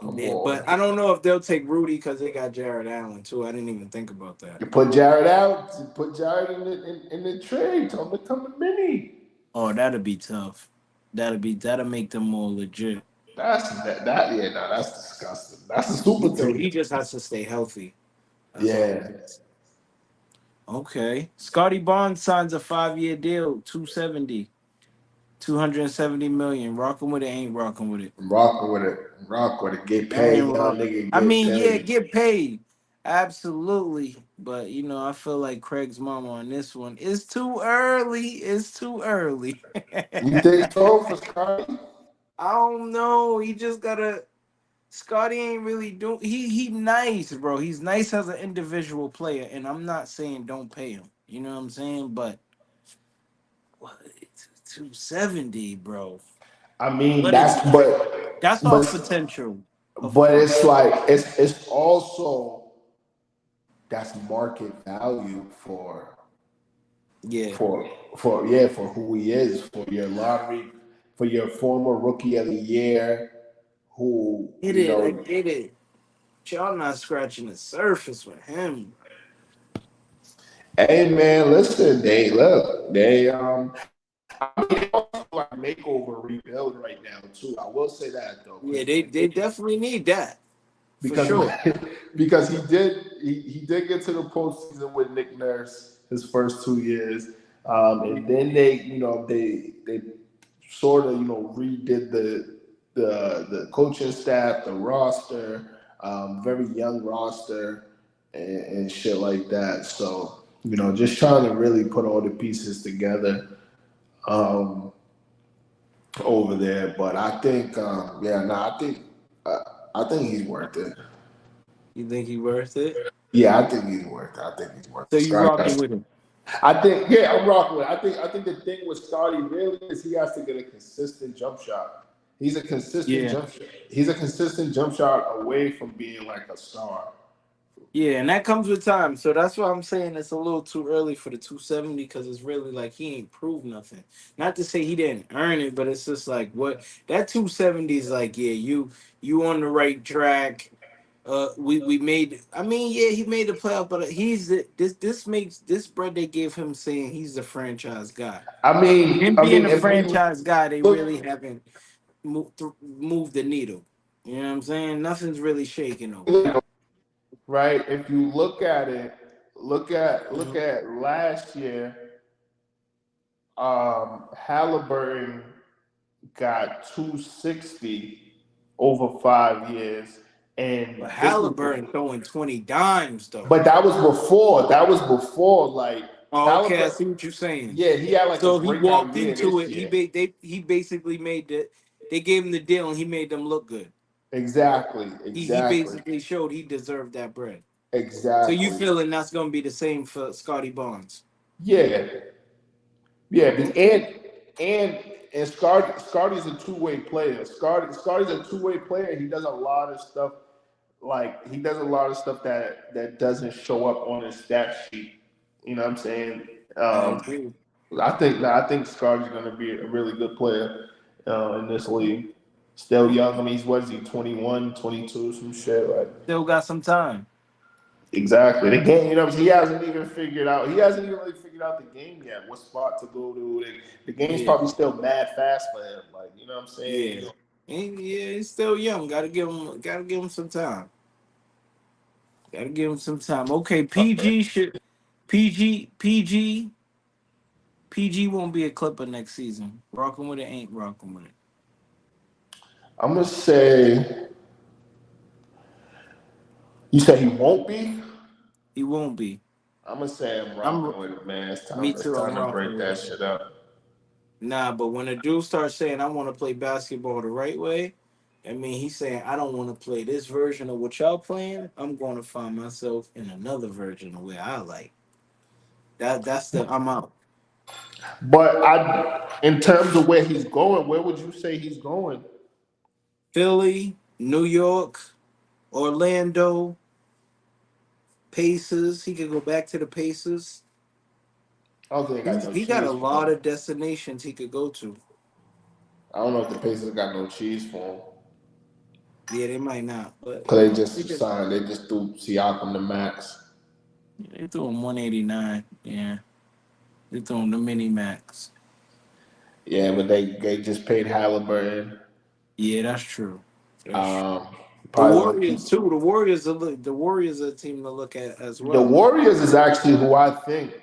Speaker 1: Come
Speaker 2: yeah, but
Speaker 1: on.
Speaker 2: I don't know if they'll take Rudy because they got Jared Allen too. I didn't even think about that.
Speaker 1: You put Jared out, you put Jared in the trade. Tell him to come to Mini.
Speaker 2: Oh, that'd be tough. That'll make them more legit.
Speaker 1: Yeah, no, that's disgusting. That's a super
Speaker 2: He
Speaker 1: team.
Speaker 2: just has to stay healthy. That's all it
Speaker 1: Yeah.
Speaker 2: is. Okay. Scotty Barnes signs a 5-year deal, 270 million. Rocking with it, ain't rocking with it.
Speaker 1: Rock with it. Rock with it. Get
Speaker 2: I
Speaker 1: paid,
Speaker 2: ain't
Speaker 1: young
Speaker 2: rock.
Speaker 1: nigga.
Speaker 2: I
Speaker 1: Get
Speaker 2: mean, yeah,
Speaker 1: paid.
Speaker 2: get paid. Absolutely. But I feel like Craig's mama on this one. It's too early. It's too early.
Speaker 1: You think so for Scotty?
Speaker 2: I don't know. He just gotta Scotty ain't really doing he nice, bro. He's nice as an individual player, and I'm not saying don't pay him. You know what I'm saying? But what, it's 270, bro.
Speaker 1: I mean,
Speaker 2: But it's that's
Speaker 1: but
Speaker 2: off potential. Of
Speaker 1: but
Speaker 2: course.
Speaker 1: it's like it's also that's market value
Speaker 2: Yeah.
Speaker 1: for for who he is, for your lottery, for your former rookie of the year, who
Speaker 2: Get it, I get it. Y'all not scratching the surface with him.
Speaker 1: hey man, listen, they look, they I mean, also like makeover rebuild right now too. I will say that though,
Speaker 2: Yeah, they definitely need that for
Speaker 1: because
Speaker 2: sure.
Speaker 1: because he did get to the postseason with Nick Nurse his first 2 years, and then they sort of redid the coaching staff, the roster, very young roster, and shit like that. So just trying to really put all the pieces together um, over there. But I think, yeah, no, uh, I think he's worth it.
Speaker 2: You think he worth it?
Speaker 1: Yeah, I think he's worth it. I think he's worth
Speaker 2: So
Speaker 1: it.
Speaker 2: you
Speaker 1: Scotty,
Speaker 2: rocking with him?
Speaker 1: I think, yeah, I'm rocking with it. I think the thing with Scotty really is he has to get a consistent jump shot. He's a consistent
Speaker 2: Yeah.
Speaker 1: jump shot. He's a consistent jump shot away from being like a star.
Speaker 2: Yeah, and that comes with time. So that's why I'm saying it's a little too early for the 270 because it's really like he ain't proved nothing. Not to say he didn't earn it, but it's just like what that 270 is like. Yeah, you on the right track. We made. I mean, yeah, he made the playoff, but this makes this bread they gave him saying he's the franchise guy. Him
Speaker 1: I
Speaker 2: being
Speaker 1: mean,
Speaker 2: the
Speaker 1: if we
Speaker 2: franchise guy, they really
Speaker 1: look,
Speaker 2: haven't moved the needle. You know what I'm saying? Nothing's really shaking over there.
Speaker 1: right, if you look at it, look
Speaker 2: Mhm.
Speaker 1: at last year. Halliburton got 260 over 5 years, and
Speaker 2: But
Speaker 1: this was
Speaker 2: Halliburton
Speaker 1: before.
Speaker 2: throwing 20 dimes though.
Speaker 1: But that was before. That was before. Like
Speaker 2: Oh, okay, I
Speaker 1: Halliburton,
Speaker 2: see what you're saying.
Speaker 1: yeah, he had like a
Speaker 2: So he
Speaker 1: breakout
Speaker 2: walked
Speaker 1: year
Speaker 2: into
Speaker 1: this
Speaker 2: it.
Speaker 1: year.
Speaker 2: He basically made the they gave him the deal and he made them look good.
Speaker 1: Exactly,
Speaker 2: He
Speaker 1: exactly,
Speaker 2: basically showed he deserved that bread. So you
Speaker 1: exactly.
Speaker 2: feeling that's gonna be the same for Scotty Barnes?
Speaker 1: Yeah, yeah,
Speaker 2: Okay.
Speaker 1: and and Scotty's a two-way player. Scotty's a two-way player. He does a lot of stuff. Like he does a lot of stuff that doesn't show up on his stat sheet. You know what I'm saying?
Speaker 2: I
Speaker 1: Um,
Speaker 2: agree.
Speaker 1: I think Scotty's going to be a really good player in this league. Still young. I mean, he's what is he? 21, 22, some shit. Like
Speaker 2: Still got some time.
Speaker 1: exactly the game. He hasn't even figured out. He hasn't even really figured out the game yet. What spot to go to? The game's
Speaker 2: Yeah,
Speaker 1: probably still mad fast for him. Like what I'm saying.
Speaker 2: yeah. Yeah, he's still young. Gotta give him some time. Gotta give him some time. Okay, PG won't be a Clipper next season. Rocking with it ain't rocking with it.
Speaker 1: I'm gonna say. You say he won't be?
Speaker 2: He won't be.
Speaker 1: I'm gonna say I'm
Speaker 2: I'm
Speaker 1: rocking with it, man. It's
Speaker 2: Me
Speaker 1: time. It's
Speaker 2: too. I'm
Speaker 1: time to
Speaker 2: rocking
Speaker 1: break
Speaker 2: with
Speaker 1: that
Speaker 2: it.
Speaker 1: shit up.
Speaker 2: Nah, but when a dude starts saying I want to play basketball the right way, I mean he's saying I don't want to play this version of what y'all playing. I'm going to find myself in another version of where I like. That's the I'm out.
Speaker 1: But in terms of where he's going, where would you say he's going?
Speaker 2: Philly, New York, Orlando, Pacers. He could go back to the Pacers.
Speaker 1: I don't think they got no
Speaker 2: He got a
Speaker 1: cheese for
Speaker 2: lot
Speaker 1: him.
Speaker 2: of destinations he could go to.
Speaker 1: I don't know if the Pacers got no cheese for him.
Speaker 2: Yeah, they might not, but
Speaker 1: Cause they
Speaker 2: they
Speaker 1: just
Speaker 2: could.
Speaker 1: signed. They just threw Siakam the max.
Speaker 2: They threw him 189. Yeah, they threw him the mini max.
Speaker 1: Yeah, but they just paid Halliburton.
Speaker 2: Yeah, that's true. That's true.
Speaker 1: Um,
Speaker 2: The
Speaker 1: Probably want to keep.
Speaker 2: Warriors too. The Warriors are a team to look at as
Speaker 1: The
Speaker 2: well.
Speaker 1: Warriors is actually who I think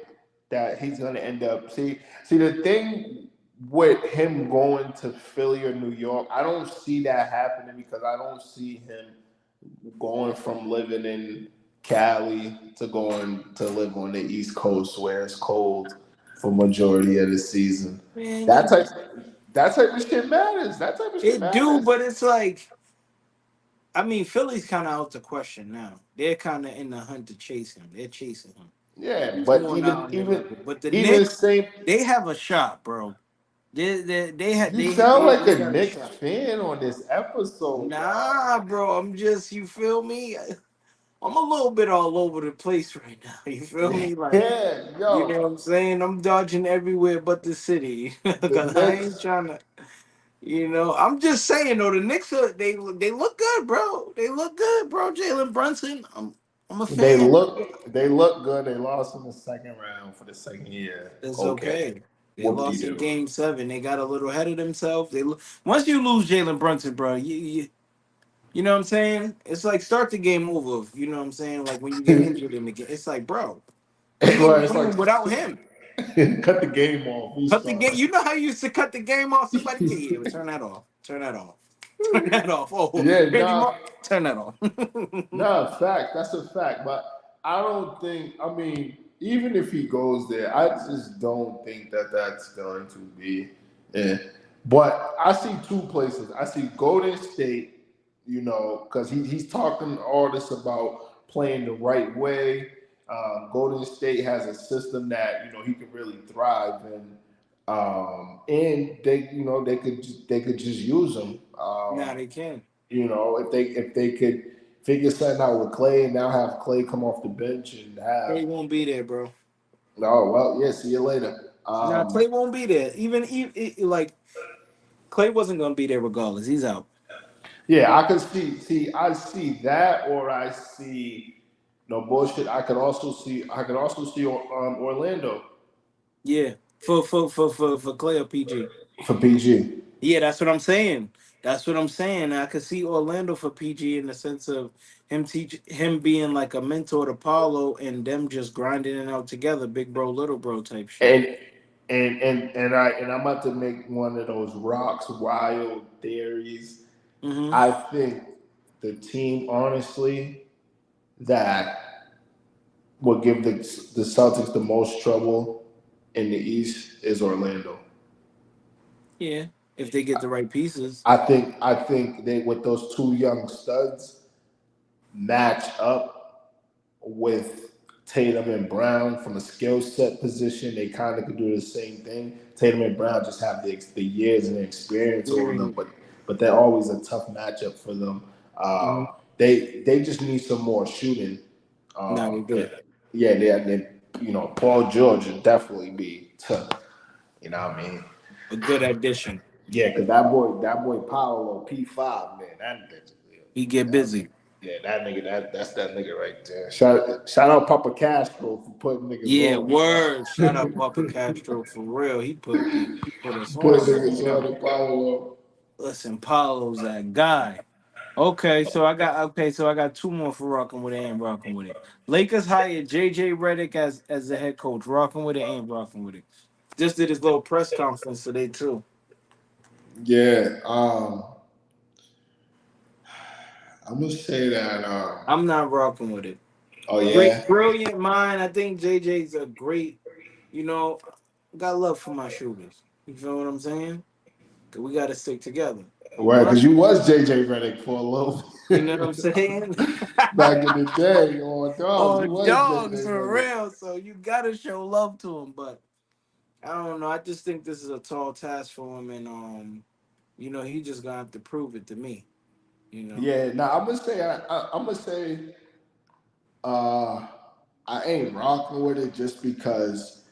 Speaker 1: that he's going to end up. See, the thing with him going to Philly or New York, I don't see that happening because I don't see him going from living in Cali to going to live on the East Coast where it's cold for majority of the season.
Speaker 2: Man,
Speaker 1: That type, that type of shit matters. That type of shit
Speaker 2: it do,
Speaker 1: matters.
Speaker 2: but it's like I mean, Philly's kind of out the question now. They're kind of in the hunt to chase him. They're chasing him.
Speaker 1: Yeah,
Speaker 2: He's
Speaker 1: but
Speaker 2: going out
Speaker 1: even
Speaker 2: on their
Speaker 1: even
Speaker 2: level. But the
Speaker 1: even
Speaker 2: Knicks,
Speaker 1: same.
Speaker 2: they have a shot, bro.
Speaker 1: You sound like
Speaker 2: They
Speaker 1: a
Speaker 2: got a
Speaker 1: Knicks
Speaker 2: shot.
Speaker 1: fan on this episode, dog.
Speaker 2: Nah, bro. I'm just you feel me. I'm a little bit all over the place right now. You feel me? Like
Speaker 1: Yeah,
Speaker 2: you know
Speaker 1: yo,
Speaker 2: what I'm saying? I'm dodging everywhere but the city
Speaker 1: the
Speaker 2: because I ain't
Speaker 1: Knicks,
Speaker 2: trying to. I'm just saying though. The Knicks they look good, bro. They look good, bro. Jalen Brunson. I'm a
Speaker 1: they
Speaker 2: fan.
Speaker 1: look they look good. They lost in the second round for the second year.
Speaker 2: It's
Speaker 1: Okay,
Speaker 2: okay. They
Speaker 1: Whoop de
Speaker 2: lost in
Speaker 1: doo.
Speaker 2: Game 7. They got a little ahead of themselves. Once you lose Jalen Brunson, bro, you know what I'm saying? It's like start the game over. You know what I'm saying? Like when you get injured in the game, it's like, bro, we
Speaker 1: Well,
Speaker 2: ain't
Speaker 1: it's like
Speaker 2: winning without him.
Speaker 1: cut the game off.
Speaker 2: Cut the
Speaker 1: Restart.
Speaker 2: game. You know how you used to cut the game off? Somebody, yeah, turn that off. Turn that off. Turn that off. Oh,
Speaker 1: Yeah,
Speaker 2: Randy
Speaker 1: nah,
Speaker 2: Moss, turn that off.
Speaker 1: nah, fact. That's a fact. But I don't think. I mean, even if he goes there, I just don't think that that's going to be. Yeah. But I see two places. I see Golden State. You know, because he's talking all this about playing the right way. Golden State has a system that he can really thrive in, and they could just use him.
Speaker 2: Nah, they can.
Speaker 1: If they could figure something out with Clay and now have Clay come off the bench and
Speaker 2: Clay
Speaker 1: have
Speaker 2: won't be there, bro.
Speaker 1: oh well yeah, see you later.
Speaker 2: Nah, Clay won't be there. Even like Clay wasn't gonna be there regardless. He's out.
Speaker 1: Yeah, I can see that, or I see no bullshit. I could also see Orlando
Speaker 2: Yeah, for Clay or PG.
Speaker 1: for PG.
Speaker 2: Yeah, that's what I'm saying. That's what I'm saying. I could see Orlando for PG in the sense of him being like a mentor to Paulo and them just grinding it out together, big bro, little bro type shit.
Speaker 1: And I'm about to make one of those rocks wild theories.
Speaker 2: Hmm.
Speaker 1: I think the team, honestly, that will give the Celtics the most trouble in the East is Orlando.
Speaker 2: Yeah, if they get the right pieces.
Speaker 1: I think they, with those two young studs, match up with Tatum and Brown from a skill set position. They kind of could do the same thing. Tatum and Brown just have the years and the experience over them, but they're always a tough matchup for them.
Speaker 2: Mm-hmm.
Speaker 1: They just need some more shooting.
Speaker 2: No, they do.
Speaker 1: Yeah, Paul George would definitely be, what I mean.
Speaker 2: A good addition.
Speaker 1: Yeah, because that boy Paolo P5, man,
Speaker 2: He get
Speaker 1: that
Speaker 2: busy.
Speaker 1: yeah, that nigga, that's that nigga right there. Shout out Papa Castro for putting niggas
Speaker 2: Yeah,
Speaker 1: on.
Speaker 2: word. Shout out Papa Castro for real. He put us
Speaker 1: Put
Speaker 2: on, man.
Speaker 1: niggas on the Paolo.
Speaker 2: Listen, Paulo's that guy. So I got two more for rocking with it, ain't rocking with it. Lakers hired JJ Redick as the head coach. Rocking with it, ain't rocking with it. Just did his little press conference today too.
Speaker 1: Yeah, I'm gonna say that.
Speaker 2: I'm not rocking with it.
Speaker 1: Oh
Speaker 2: Great,
Speaker 1: yeah,
Speaker 2: brilliant mind. I think JJ's a great. You know, got love for my shooters. You feel what I'm saying? 'Cause we got to stick together.
Speaker 1: right?
Speaker 2: But
Speaker 1: Because you was JJ Redick for a little
Speaker 2: you know what I'm saying?
Speaker 1: back in the day on dogs.
Speaker 2: Oh,
Speaker 1: You was
Speaker 2: dogs
Speaker 1: JJ
Speaker 2: for
Speaker 1: Redick.
Speaker 2: real. So you gotta show love to him. But I don't know. I just think this is a tall task for him, and he just gonna have to prove it to me. You know.
Speaker 1: Yeah, now I'm gonna say uh, I ain't rocking with it just because,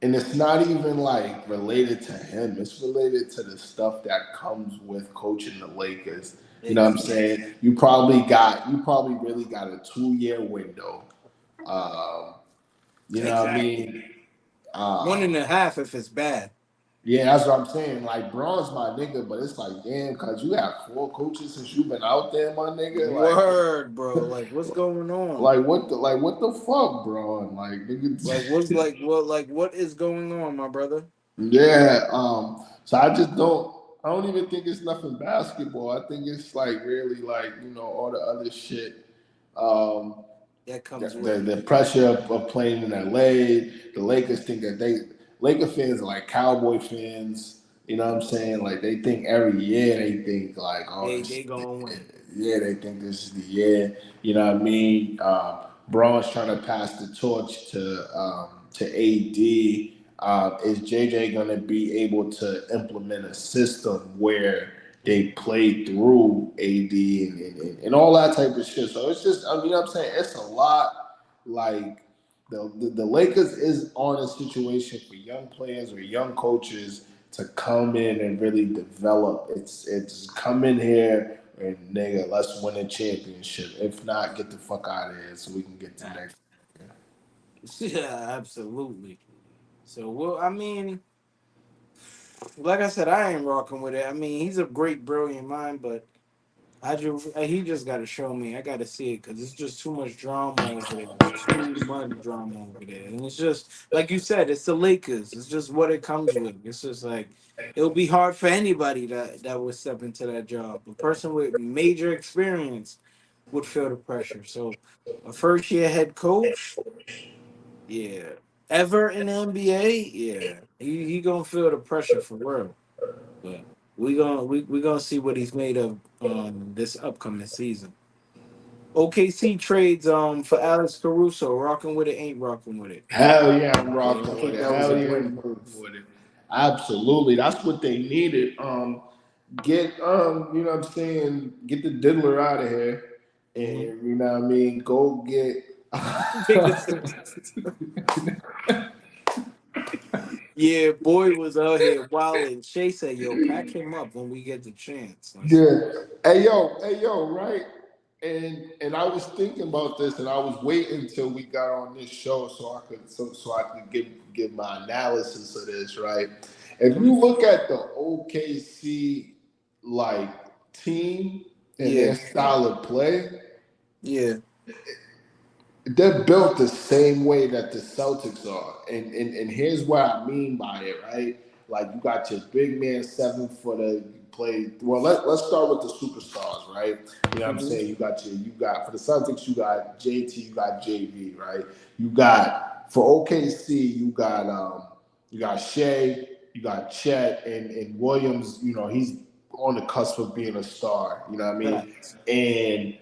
Speaker 1: and it's not even like related to him. It's related to the stuff that comes with coaching the Lakers. You know what I'm
Speaker 2: Exactly.
Speaker 1: saying? You probably really got a 2 year window. Um, you know what I
Speaker 2: Exactly.
Speaker 1: mean?
Speaker 2: One
Speaker 1: Um,
Speaker 2: and a half if it's bad.
Speaker 1: yeah, that's what I'm saying. Like Braun's my nigga, but it's like, damn, cause you have 4 coaches since you've been out there, my nigga.
Speaker 2: Word, bro. Like what's going on?
Speaker 1: What the fuck, Braun? Like nigga.
Speaker 2: Like what's what is going on, my brother?
Speaker 1: Yeah. So I don't even think it's nothing basketball. I think it's like really like all the other shit. Um,
Speaker 2: That
Speaker 1: the,
Speaker 2: comes
Speaker 1: the,
Speaker 2: with it.
Speaker 1: the pressure of playing in LA. The Lakers think that Laker fans are like Cowboy fans. You know what I'm saying? Like they think every year they think like, oh,
Speaker 2: They gonna win.
Speaker 1: yeah, they think this is the year. You know what I mean? Braun's trying to pass the torch to AD. Is JJ going to be able to implement a system where they play through AD and all that type of shit? So it's just, you know what I'm saying? It's a lot. Like the Lakers is on a situation for young players or young coaches to come in and really develop. It's come in here and nigga, let's win a championship. If not, get the fuck out of here so we can get to next.
Speaker 2: Yeah, absolutely. So well, I mean, like I said, I ain't rocking with it. I mean, he's a great, brilliant mind, but he just got to show me. I got to see it because it's just too much drama over there. Too much drama over there, and it's just like you said. It's the Lakers. It's just what it comes with. It's just like it'll be hard for anybody that would step into that job. A person with major experience would feel the pressure. So, a first year head coach, yeah, ever in the NBA, yeah, he gonna feel the pressure for real. But we gonna see what he's made of this upcoming season. OKC trades for Alex Caruso. Rocking with it, ain't rocking with it.
Speaker 1: Hell yeah, I'm
Speaker 2: Yeah, I
Speaker 1: rocking with
Speaker 2: think
Speaker 1: it.
Speaker 2: that was a
Speaker 1: Hell yeah,
Speaker 2: great
Speaker 1: I'm rocking
Speaker 2: move.
Speaker 1: with it. Absolutely, that's what they needed. Get you know what I'm saying, get the diddler out of here,
Speaker 2: Mm-hmm.
Speaker 1: and you know what I mean, go get.
Speaker 2: Yeah, boy was out here wilding. Shay said, "Yo, pack him up when we get the chance." Let's
Speaker 1: Yeah. Hey yo, right? And I was thinking about this, and I was waiting until we got on this show so I could give my analysis of this, right? If
Speaker 2: Mhm.
Speaker 1: you look at the OKC like team and their
Speaker 2: Yeah,
Speaker 1: style of play,
Speaker 2: yeah.
Speaker 1: they're built the same way that the Celtics are. And here's what I mean by it, right? Like you got your big man 7 footer, you play well let's start with the superstars, right? You know what I'm
Speaker 2: Hmm.
Speaker 1: saying? You got for the Celtics, you got JT, you got JV, right? You got for OKC, you got Shea, you got Chet and Williams, you know, he's on the cusp of being a star, you know what I mean?
Speaker 2: Facts.
Speaker 1: And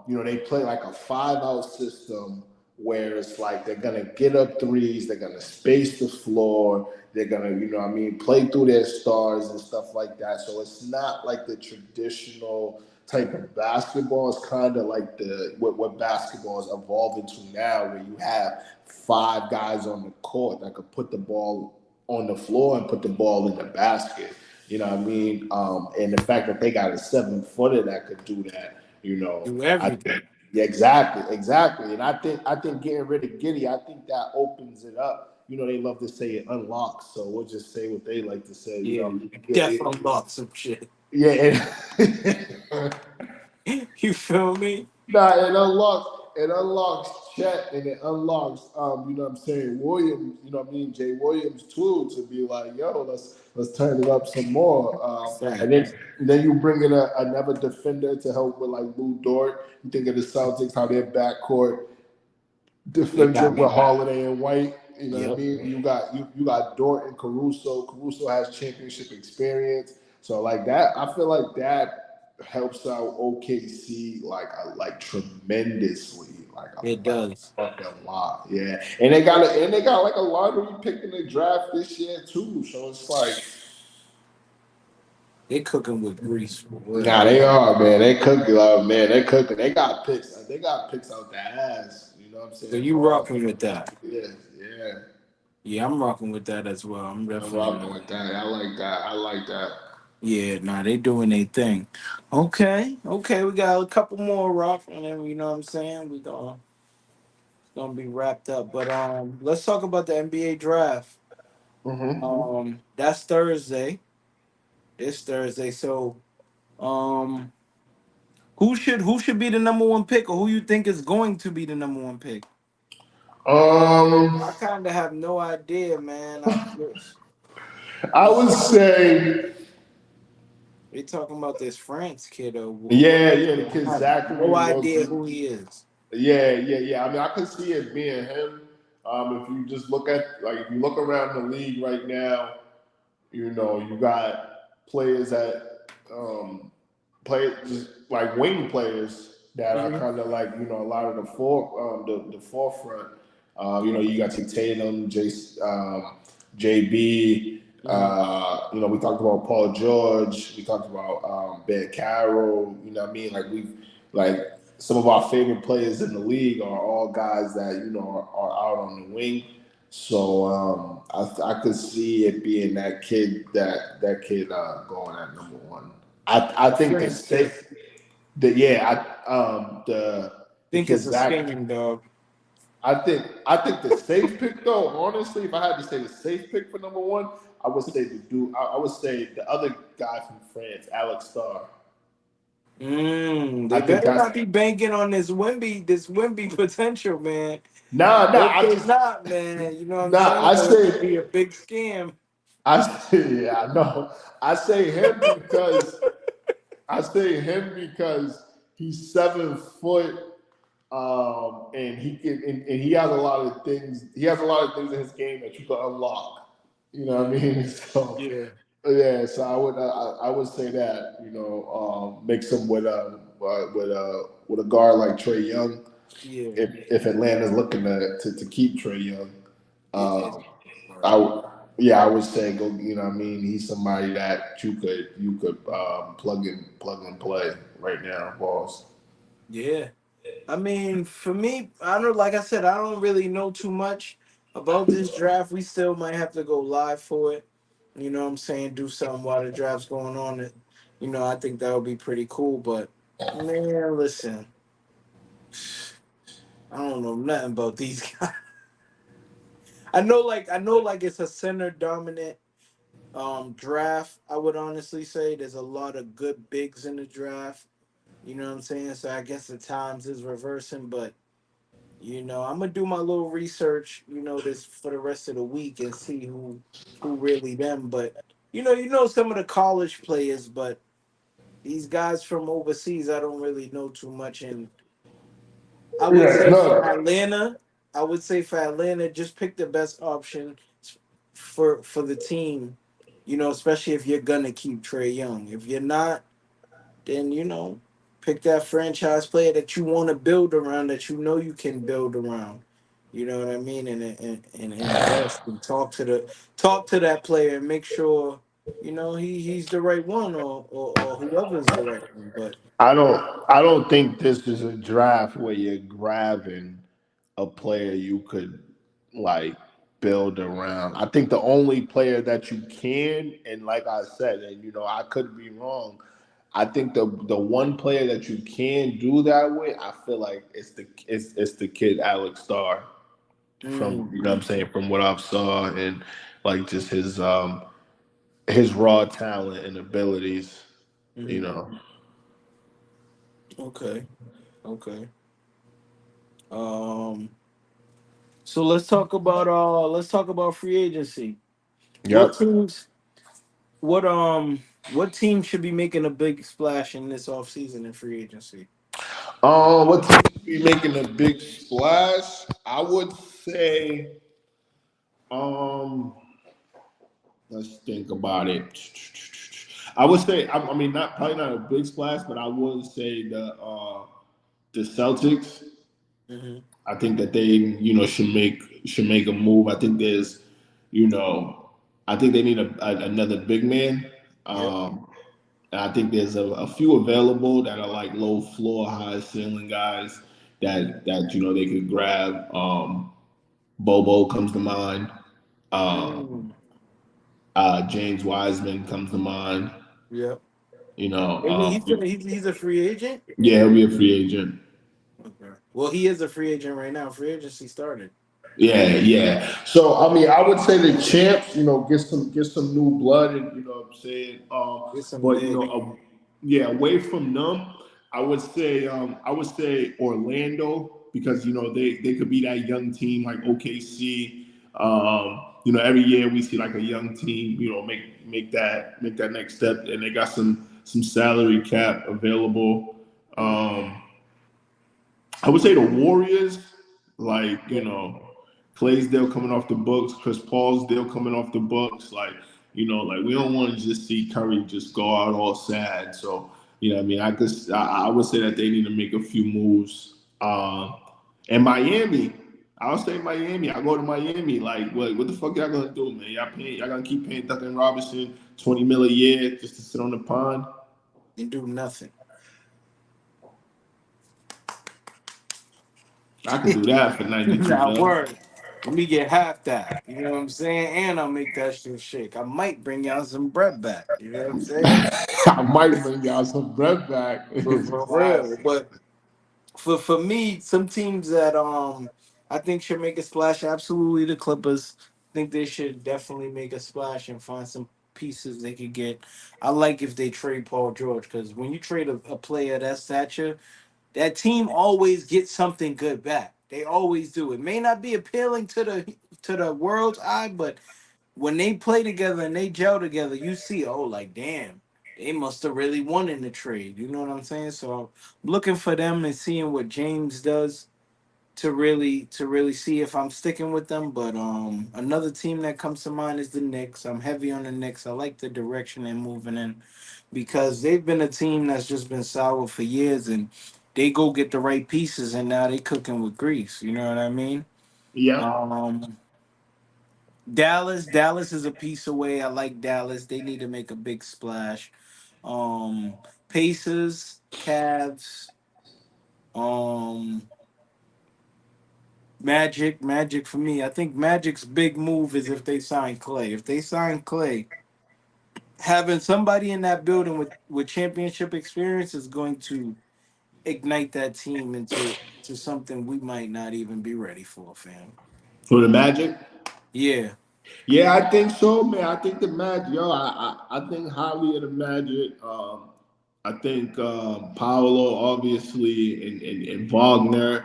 Speaker 1: you know, they play like a 5 out system where it's like they're gonna get up threes, they're gonna space the floor, they're gonna, you know what I mean, play through their stars and stuff like that. So it's not like the traditional type of basketball. It's kind of like the what basketball is evolving to now, where you have 5 guys on the court that could put the ball on the floor and put the ball in the basket. You know what I mean? And the fact that they got a 7 footer that could do that, you know,
Speaker 2: Do
Speaker 1: I think
Speaker 2: everything.
Speaker 1: yeah, exactly. And I think getting rid of Giddy, I think that opens it up. You know, they love to say it unlocks, so we'll just say what they like to say. You
Speaker 2: Yeah,
Speaker 1: know,
Speaker 2: definitely lost some shit.
Speaker 1: yeah.
Speaker 2: You feel me?
Speaker 1: Nah, it unlocks Chet and it unlocks you know what I'm saying, Williams, you know what I mean, Jay Williams too, to be like, yo, let's turn it up some more. And then
Speaker 2: Facts.
Speaker 1: you bring in another defender to help with like Lou Dort. You think of the Celtics, how their backcourt
Speaker 2: They
Speaker 1: defensive
Speaker 2: got
Speaker 1: with
Speaker 2: me.
Speaker 1: Holiday and White. You know what I
Speaker 2: Yep.
Speaker 1: mean? You got Dort and Caruso. Caruso has championship experience, so like that, I feel like that helps out OKC like tremendously,
Speaker 2: It
Speaker 1: like
Speaker 2: does.
Speaker 1: a fucking lot. Yeah, and they got like a lottery pick in the draft this year too. So it's like,
Speaker 2: They cooking with grease for real.
Speaker 1: nah, they are, man. They cooking, man. They cooking. They got picks. They got picks out their ass. You know what I'm
Speaker 2: So
Speaker 1: saying?
Speaker 2: you rocking with that?
Speaker 1: Yeah, yeah.
Speaker 2: Yeah, I'm rocking with that as well. I'm
Speaker 1: I'm
Speaker 2: definitely
Speaker 1: rocking with that. I like that. I like that.
Speaker 2: yeah, nah, they doing their thing. Okay, okay, we got a couple more rock, and then you know what I'm saying. Gonna be wrapped up. But let's talk about the NBA draft.
Speaker 1: Mm-hmm.
Speaker 2: That's Thursday. This Thursday. So um, who should be the number one pick, or who you think is going to be the number one pick?
Speaker 1: Um,
Speaker 2: I kind of have no idea, man. I just
Speaker 1: I would say,
Speaker 2: they talking about this France kid over.
Speaker 1: yeah, the kid
Speaker 2: I have no
Speaker 1: Zachary
Speaker 2: idea
Speaker 1: Wilson.
Speaker 2: who he is.
Speaker 1: Yeah. I mean, I could see it being him. If you just look at if you look around the league right now, you know, you got players that play just like wing players that are
Speaker 2: Hmm.
Speaker 1: kind of like, you know, a lot of the forefront. You know, you got your Tatum, JB.
Speaker 2: Hmm.
Speaker 1: You know, we talked about Paul George. We talked about Ben Carroll. You know what I mean? Like like some of our favorite players in the league are all guys that, you know, are out on the wing. So I could see it being that kid going at number one. I
Speaker 2: The
Speaker 1: think the
Speaker 2: France kid.
Speaker 1: state the yeah I the
Speaker 2: Think
Speaker 1: kid
Speaker 2: it's a
Speaker 1: Zach
Speaker 2: scam, dog.
Speaker 1: I think the safe pick though, honestly, if I had to say the safe pick for number one, I would say the dude. I would say the other guy from France, Alex Starr.
Speaker 2: They
Speaker 1: I think
Speaker 2: better
Speaker 1: that's
Speaker 2: not be banking on this Wimby potential, man.
Speaker 1: nah.
Speaker 2: Hope they not, man. You know what I'm
Speaker 1: Nah.
Speaker 2: saying?
Speaker 1: I
Speaker 2: Or it could
Speaker 1: say
Speaker 2: be a big scam.
Speaker 1: yeah, I know. I say him because I say him because he's 7 foot, and he can and he has a lot of things. He has a lot of things in his game that you can unlock. You know what I mean? So
Speaker 2: Yeah,
Speaker 1: yeah, so I would say that mix him with a guard like Trey Young
Speaker 2: yeah,
Speaker 1: if Atlanta's looking to keep Trey Young.
Speaker 2: yeah.
Speaker 1: Um, yeah, I would say go. You know, what I mean, he's somebody that you could plug and play right now, boss.
Speaker 2: Yeah. I mean, for me, I don't like I said, I don't really know too much about this draft. We still might have to go live for it. You know what I'm saying? Do something while the draft's going on. I think that would be pretty cool. But man, listen, I don't know nothing about these guys. I know like it's a center dominant draft. I would honestly say there's a lot of good bigs in the draft. You know what I'm saying? So I guess the times is reversing, but I'm gonna do my little research, this for the rest of the week and see who really them. But some of the college players, but these guys from overseas, I don't really know too much. And I would
Speaker 1: Yeah,
Speaker 2: say for
Speaker 1: no,
Speaker 2: Atlanta, just pick the best option for the team. Especially if you're gonna keep Trey Young. If you're not, then pick that franchise player that you want to build around, that you can build around. You know what I mean? And invest and talk to that player and make sure he's the right one, or whoever's the right one. But
Speaker 1: I don't think this is a draft where you're grabbing a player you could like build around. I think the only player that you can, and like I said, and I could be wrong. I think the one player that you can do that with, I feel like it's the kid Alex Starr from
Speaker 2: mm,
Speaker 1: what I'm saying, from what I've saw, and like just his raw talent and abilities, you
Speaker 2: mhm.
Speaker 1: know.
Speaker 2: Okay, okay. Um, so let's talk about free agency. What
Speaker 1: Yep.
Speaker 2: teams? What team should be making a big splash in this offseason in free agency?
Speaker 1: What team should be making a big splash? I would say, um, let's think about it. I would say, I mean, not probably not a big splash, but I would say the Celtics.
Speaker 2: Hmm.
Speaker 1: I think that they, should make a move. I think you know, I think they need another big man.
Speaker 2: Yep.
Speaker 1: And I think there's a few available that are like low floor, high ceiling guys that they could grab. Bobo comes to mind. Um,
Speaker 2: Mm,
Speaker 1: James Wiseman comes to mind.
Speaker 2: yep.
Speaker 1: You know,
Speaker 2: And he's a free agent.
Speaker 1: yeah, he'll be a free agent.
Speaker 2: Okay. Well, he is a free agent right now. Free agency started.
Speaker 1: Yeah, yeah. So I mean, I would say the champs, get some new blood, and what I'm saying.
Speaker 2: Get some
Speaker 1: But
Speaker 2: big.
Speaker 1: yeah, away from them, I would say Orlando because they could be that young team like OKC. Every year we see like a young team, make that next step, and they got some salary cap available.
Speaker 2: Mm,
Speaker 1: Um, I would say the Warriors, like,
Speaker 2: yep.
Speaker 1: Clay's deal coming off the books, Chris Paul's deal coming off the books. Like we don't want to just see Curry just go out all sad. So, what I mean, I would say that they need to make a few moves. And Miami, I'll say Miami. I go to Miami. Like, what the fuck y'all gonna do, man? Y'all gonna keep paying Duncan Robinson 20 mil a year just to sit on the pond?
Speaker 2: And do nothing.
Speaker 1: I could do that for 92
Speaker 2: Now,
Speaker 1: mil.
Speaker 2: word. Let me get half that. You know what I'm saying? And I'll make that shit shake. I might bring y'all some bread back. You know what I'm saying?
Speaker 1: I might bring y'all some bread back.
Speaker 2: For,
Speaker 1: It's
Speaker 2: for real.
Speaker 1: classic.
Speaker 2: But for me, some teams that I think should make a splash. Absolutely, the Clippers. I think they should definitely make a splash and find some pieces they could get. I like if they trade Paul George because when you trade a player that stature, that team always gets something good back. They always do. It may not be appealing to the world's eye, but when they play together and they gel together, you see, oh, like damn, they must have really won in the trade. You know what I'm saying? So I'm looking for them and seeing what James does to really see if I'm sticking with them. But another team that comes to mind is the Knicks. I'm heavy on the Knicks. I like the direction they're moving in because they've been a team that's just been sour for years and they go get the right pieces and now they cooking with grease. You know what I mean?
Speaker 1: Yep.
Speaker 2: Um Dallas is a piece away. I like Dallas. They need to make a big splash. Um Pacers, Cavs, um Magic for me. I think Magic's big move is if they sign Clay. If they sign Clay, having somebody in that building with championship experience is going to ignite that team into something we might not even be ready for, fam.
Speaker 1: For the Magic.
Speaker 2: Yeah.
Speaker 1: Yeah, I think so, man. I think the Magic, yo, I think highly of the Magic. I think Paolo, obviously, and Wagner,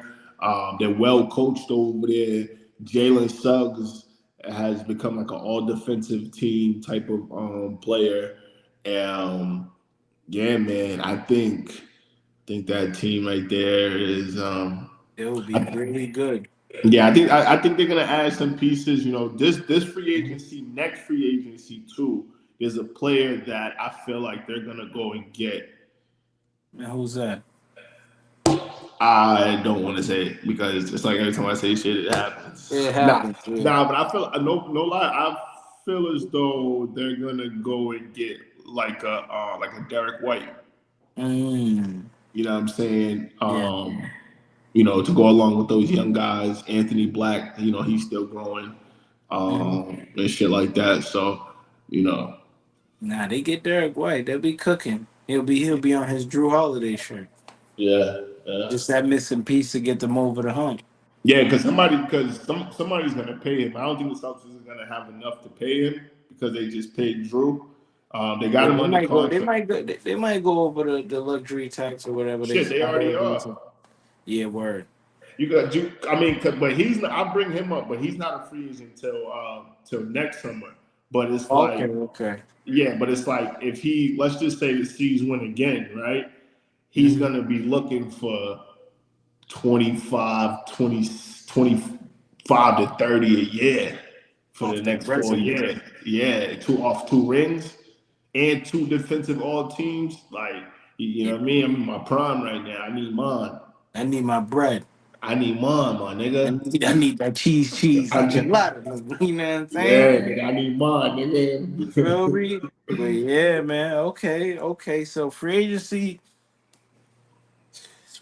Speaker 1: they're well coached over there. Jalen Suggs has become like an all defensive team type of player. Um, yeah, man, I think that team right there is
Speaker 2: It will be
Speaker 1: I,
Speaker 2: really good.
Speaker 1: yeah, I think they're gonna add some pieces. You know, this free agency, next free agency too, is a player that I feel like they're gonna go and get.
Speaker 2: Now, who's that?
Speaker 1: I don't want to say it because it's like every time I say shit, it happens.
Speaker 2: It
Speaker 1: Nah,
Speaker 2: happens, yeah.
Speaker 1: nah, but I feel no lie. I feel as though they're gonna go and get like a Derek White.
Speaker 2: Mm,
Speaker 1: You know what I'm saying?
Speaker 2: yeah.
Speaker 1: To go along with those young guys, Anthony Black, he's still growing,
Speaker 2: Mhm.
Speaker 1: and shit like that. So, you know,
Speaker 2: Nah, they get Derek White. They'll be cooking. He'll be on his Drew Holiday shirt.
Speaker 1: yeah, yeah,
Speaker 2: Just that missing piece to get them over the hump.
Speaker 1: yeah. Because somebody's gonna pay him. I don't think the Celtics are gonna have enough to pay him because they just paid Drew. They got
Speaker 2: Yeah,
Speaker 1: him
Speaker 2: they
Speaker 1: under
Speaker 2: might go. They
Speaker 1: contract.
Speaker 2: might go. They might go over the luxury tax or whatever they.
Speaker 1: Shit, they
Speaker 2: I
Speaker 1: already
Speaker 2: heard they
Speaker 1: are.
Speaker 2: said. Yeah, word.
Speaker 1: You got you. I mean, but he's not. I'll bring him up, but he's not a free agent till next summer. But it's
Speaker 2: Okay,
Speaker 1: like
Speaker 2: okay.
Speaker 1: Yeah, but it's like if let's just say the C's win again, right? He's
Speaker 2: Mm-hmm.
Speaker 1: going to be looking for 25, 20, 25 to 30 a year for the
Speaker 2: Off that
Speaker 1: next 4
Speaker 2: resume.
Speaker 1: years. Yeah, two rings and two defensive all teams. Like, you
Speaker 2: Yeah,
Speaker 1: know what I mean? I'm in my prime right now. I need mine.
Speaker 2: I need my bread.
Speaker 1: I need mine, my nigga.
Speaker 2: I need that cheese
Speaker 1: I need,
Speaker 2: enchilada. You know what I'm saying?
Speaker 1: yeah, nigga, I need mine,
Speaker 2: You feel
Speaker 1: nigga.
Speaker 2: me? But yeah, man. Okay. So free agency,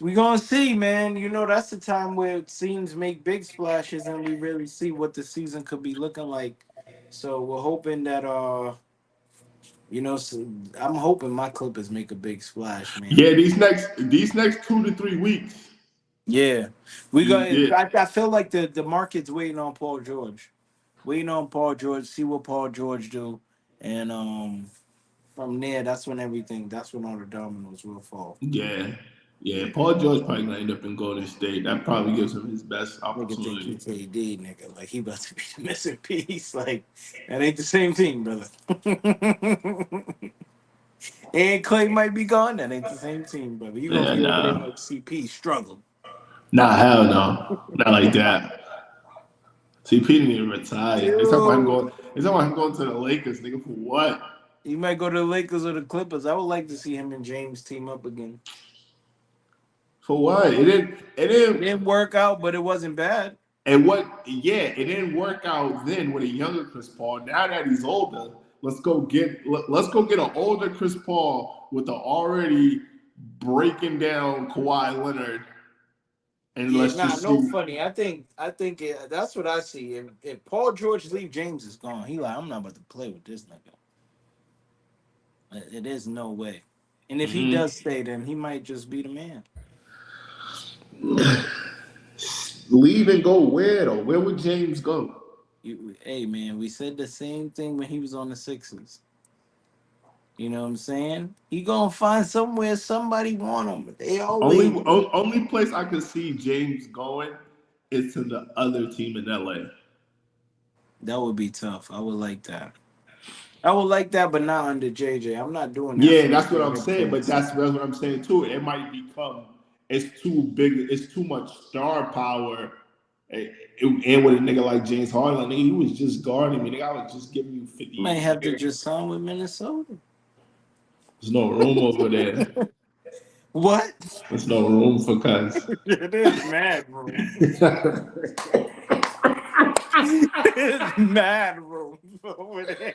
Speaker 2: we gonna see, man. You know that's the time where teams make big splashes and we really see what the season could be looking like. So we're hoping that so I'm hoping my Clippers make a big splash, man.
Speaker 1: Yeah, these next 2 to 3 weeks.
Speaker 2: Yeah, we got.
Speaker 1: Yeah,
Speaker 2: I feel like the market's waiting on Paul George, waiting on Paul George. See what Paul George do, and from there, That's when all the dominoes will fall.
Speaker 1: yeah, yeah. Paul George probably gonna end up in Golden State. That probably gives him his best
Speaker 2: Nigga think
Speaker 1: opportunity.
Speaker 2: he's AD, nigga. Like he about to be the missing piece. Like that ain't the same team, brother. And Clay might be gone. That ain't the same team, brother. You gonna
Speaker 1: Yeah,
Speaker 2: be over there
Speaker 1: nah,
Speaker 2: like CP struggle.
Speaker 1: nah, hell no, not like that. CP didn't even retire. They talking about him
Speaker 2: Dude.
Speaker 1: going. They talking about him going to the Lakers, nigga. For what?
Speaker 2: He might go to the Lakers or the Clippers. I would like to see him and James team up again.
Speaker 1: For what? It didn't. It
Speaker 2: It
Speaker 1: didn't.
Speaker 2: didn't work out, but it wasn't bad.
Speaker 1: And what? Yeah, it didn't work out then with a younger Chris Paul. Now that he's older, let's go get an older Chris Paul with the already breaking down Kawhi Leonard, and
Speaker 2: Yeah,
Speaker 1: let's
Speaker 2: nah,
Speaker 1: just
Speaker 2: no
Speaker 1: see.
Speaker 2: funny. I think that's what I see. If Paul George leave, James is gone. He like, I'm not about to play with this nigga. It is no way. And if he does stay, then he might just be the man.
Speaker 1: leave and go where though? Where would James go?
Speaker 2: Hey man, we said the same thing when he was on the Sixers. You know what I'm saying? He gonna find somewhere somebody want him. They always
Speaker 1: Only place I could see James going is to the other team in LA.
Speaker 2: that would be tough. I would like that. I would like that, but not under JJ. I'm not doing that
Speaker 1: Yeah,
Speaker 2: for
Speaker 1: that's what
Speaker 2: your
Speaker 1: I'm
Speaker 2: head
Speaker 1: saying. But
Speaker 2: coach.
Speaker 1: that's what I'm saying too. It might become it's too big. It's too much star power. And with a nigga like James Harden, nigga, he was just guarding me. Nigga, I was just giving you
Speaker 2: Might
Speaker 1: 50
Speaker 2: have
Speaker 1: a
Speaker 2: to
Speaker 1: year.
Speaker 2: just sign with Minnesota.
Speaker 1: There's no room over there.
Speaker 2: What?
Speaker 1: There's no room for cuz.
Speaker 2: It is mad room. It's mad room over there.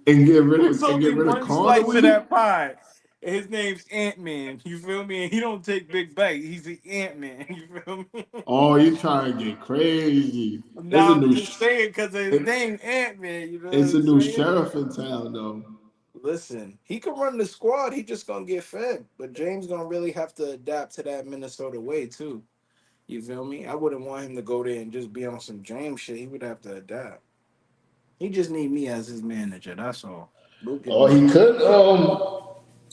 Speaker 2: There's
Speaker 1: And get
Speaker 2: only
Speaker 1: rid of
Speaker 2: one slice of
Speaker 1: Conley.
Speaker 2: that pie. His name's Ant Man. You feel me? And he don't take big bites. He's the Ant Man. You feel me?
Speaker 1: Oh, you trying to get crazy? It's a
Speaker 2: Now I'm
Speaker 1: new
Speaker 2: just saying because of his
Speaker 1: it,
Speaker 2: name, Ant Man. You know what
Speaker 1: it's a
Speaker 2: I'm
Speaker 1: new
Speaker 2: saying?
Speaker 1: sheriff in town though.
Speaker 2: Listen, he can run the squad. He just gonna get fed. But James gonna really have to adapt to that Minnesota way too. You feel me? I wouldn't want him to go there and just be on some James shit. He would have to adapt. He just need me as his manager. That's all. Luka
Speaker 1: Oh,
Speaker 2: need
Speaker 1: he could.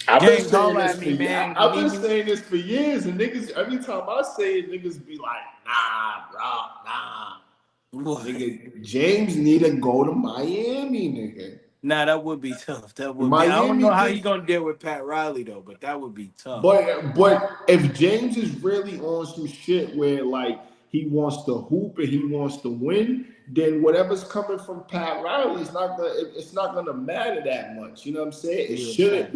Speaker 1: I've been
Speaker 2: James,
Speaker 1: saying
Speaker 2: holla
Speaker 1: this
Speaker 2: at
Speaker 1: for
Speaker 2: me, man. You
Speaker 1: I've
Speaker 2: need
Speaker 1: been
Speaker 2: me?
Speaker 1: saying this for years, and niggas every time I say it, niggas be like, nah, bro, nah.
Speaker 2: What?
Speaker 1: Nigga, James need to go to Miami, nigga.
Speaker 2: Nah, that would be tough. That would be. I don't know
Speaker 1: Miami
Speaker 2: how
Speaker 1: get
Speaker 2: he gonna deal with Pat Riley though, but that would be tough.
Speaker 1: but if James is really on some shit where like he wants to hoop and he wants to win, then whatever's coming from Pat Riley is not gonna it's not gonna matter that much. You know what I'm saying? It
Speaker 2: Yeah,
Speaker 1: shouldn't
Speaker 2: fact.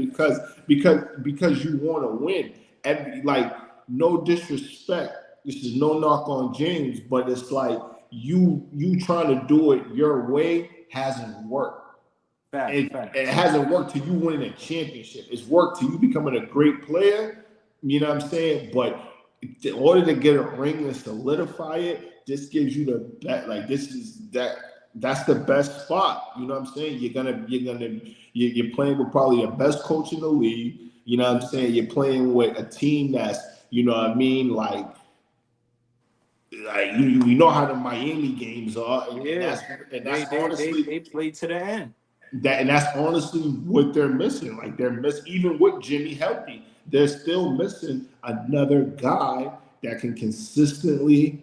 Speaker 1: because you want to win. And like no disrespect, this is no knock on James, but it's like you trying to do it your way hasn't worked.
Speaker 2: Fact,
Speaker 1: It
Speaker 2: facts.
Speaker 1: hasn't worked to you winning a championship. It's worked to you becoming a great player. You know what I'm saying? But in order to get a ring and solidify it, this gives you the that like this is that that's the best spot. You know what I'm saying? You're playing with probably the best coach in the league. You know what I'm saying? You're playing with a team that's you know what I mean like you know how the Miami games are,
Speaker 2: Yeah,
Speaker 1: and
Speaker 2: they
Speaker 1: that's
Speaker 2: they they
Speaker 1: honestly
Speaker 2: they played to the end.
Speaker 1: and that's honestly what they're missing. Like they're missing, even with Jimmy healthy, they're still missing another guy that can consistently.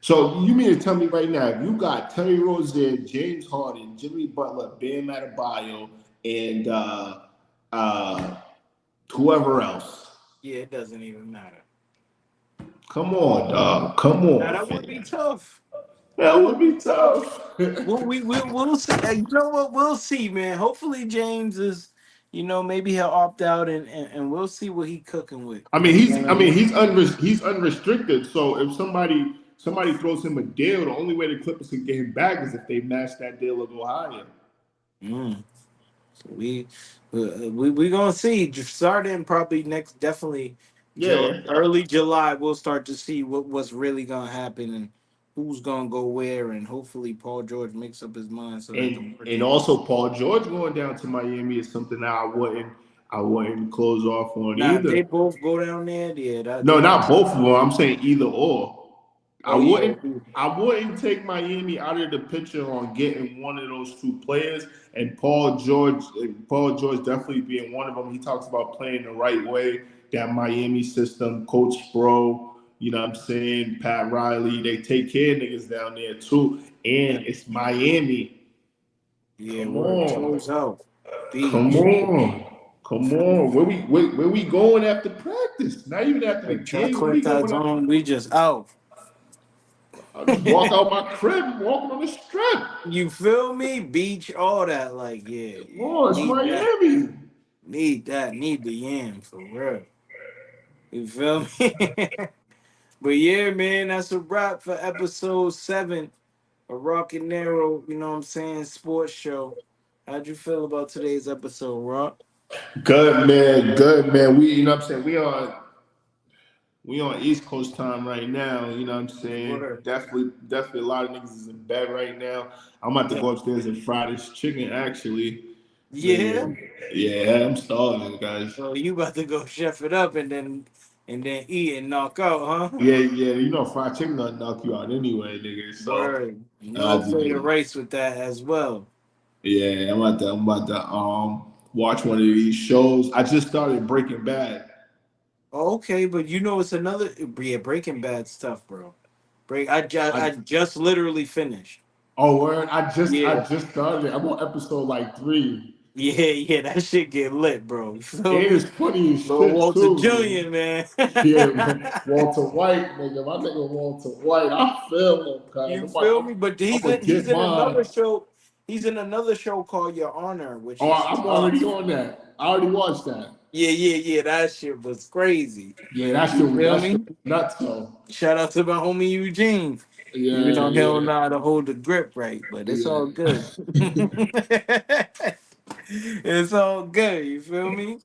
Speaker 1: So you mean to tell me right now, if you got Terry Rozier, James Harden, Jimmy Butler, Bam Adebayo, and uh, whoever else?
Speaker 2: Yeah, it doesn't even matter.
Speaker 1: Come on, dog. Come
Speaker 2: Now
Speaker 1: on,
Speaker 2: that would be
Speaker 1: fam.
Speaker 2: tough.
Speaker 1: That
Speaker 2: That
Speaker 1: would
Speaker 2: would be
Speaker 1: be
Speaker 2: tough.
Speaker 1: tough.
Speaker 2: We'll see. You know what? We'll see, man. Hopefully James is, maybe he'll opt out and we'll see what he cooking with. You know what I mean?
Speaker 1: He's unrestricted. So if somebody throws him a deal, the only way the Clippers can get him back is if they match that deal or go higher.
Speaker 2: Mm. So we gonna see. Starting probably next, definitely,
Speaker 1: Yeah,
Speaker 2: early July. We'll start to see what's really gonna happen and who's gonna go where, and hopefully Paul George makes up his mind so that the more
Speaker 1: and
Speaker 2: teams.
Speaker 1: also Paul George going down to Miami is something that I wouldn't close off on
Speaker 2: Now, if they
Speaker 1: either.
Speaker 2: both go down there, yeah,
Speaker 1: No, not
Speaker 2: that's.
Speaker 1: both of them. I'm saying either or. I
Speaker 2: Oh yeah,
Speaker 1: wouldn't I wouldn't take Miami out of the picture on getting one of those two players. And Paul George definitely being one of them. He talks about playing the right way, that Miami system, Coach Sproul, you know what I'm saying, Pat Riley, they take care of niggas down there too. And it's Miami.
Speaker 2: yeah.
Speaker 1: Come
Speaker 2: Word
Speaker 1: on.
Speaker 2: close out.
Speaker 1: Come
Speaker 2: Beach.
Speaker 1: on. Come on. Where we going after practice? Not even after the
Speaker 2: Like
Speaker 1: game. Where we
Speaker 2: chocolate
Speaker 1: going after
Speaker 2: zone, we just out.
Speaker 1: I just walk out my crib, walking on the strip.
Speaker 2: You feel me? Beach, all that. Like, yeah, yeah.
Speaker 1: Oh, it's
Speaker 2: Need that.
Speaker 1: Miami.
Speaker 2: Need that. Need the yam for real. You feel me? But yeah, man, that's a wrap for episode 7 of Rock and Niro, you know what I'm saying, sports show. How'd you feel about today's episode, Rock?
Speaker 1: Good man, good man. You know what I'm saying? We on East Coast time right now. You know what I'm saying?
Speaker 2: Word.
Speaker 1: Definitely a lot of niggas is in bed right now. I'm about to go upstairs and fry this chicken actually.
Speaker 2: Yeah.
Speaker 1: Nigga, yeah, I'm starving, guys.
Speaker 2: So you about to go chef it up and then and then eat and knock out, huh?
Speaker 1: Yeah, yeah. You know, fried chicken gonna knock you out anyway, nigga. So
Speaker 2: Word.
Speaker 1: I
Speaker 2: No
Speaker 1: just
Speaker 2: plate of
Speaker 1: be,
Speaker 2: rice with that as well.
Speaker 1: yeah. I'm about to watch one of these shows. I just started Breaking Bad.
Speaker 2: Okay, but you know it's another yeah, Breaking Bad stuff, bro.
Speaker 1: I
Speaker 2: I just literally finished.
Speaker 1: Oh, word! I
Speaker 2: Yeah.
Speaker 1: just started it. I'm on episode like 3.
Speaker 2: Yeah, yeah, that shit get lit, bro. You feel
Speaker 1: It
Speaker 2: me?
Speaker 1: is funny as
Speaker 2: Lil
Speaker 1: shit
Speaker 2: Walter
Speaker 1: too, nigga.
Speaker 2: Jr., man.
Speaker 1: Yeah, man. Walter White, nigga. My nigga Walter White. I feel him, cuz.
Speaker 2: You feel me? But
Speaker 1: I'm gonna
Speaker 2: he's
Speaker 1: get
Speaker 2: in another
Speaker 1: mine.
Speaker 2: show. He's in another show called Your Honor, which
Speaker 1: Oh,
Speaker 2: is
Speaker 1: I'm already
Speaker 2: tough.
Speaker 1: on that. I already watched that.
Speaker 2: Yeah, yeah, yeah. That shit was crazy.
Speaker 1: Yeah,
Speaker 2: You feel
Speaker 1: that shit
Speaker 2: me?
Speaker 1: was nuts though.
Speaker 2: Shout out to my homie Eugene. Even
Speaker 1: Yeah,
Speaker 2: though he don't
Speaker 1: yeah,
Speaker 2: know how to hold the grip right, but it's all good.
Speaker 1: yeah.
Speaker 2: It's all good. You feel me?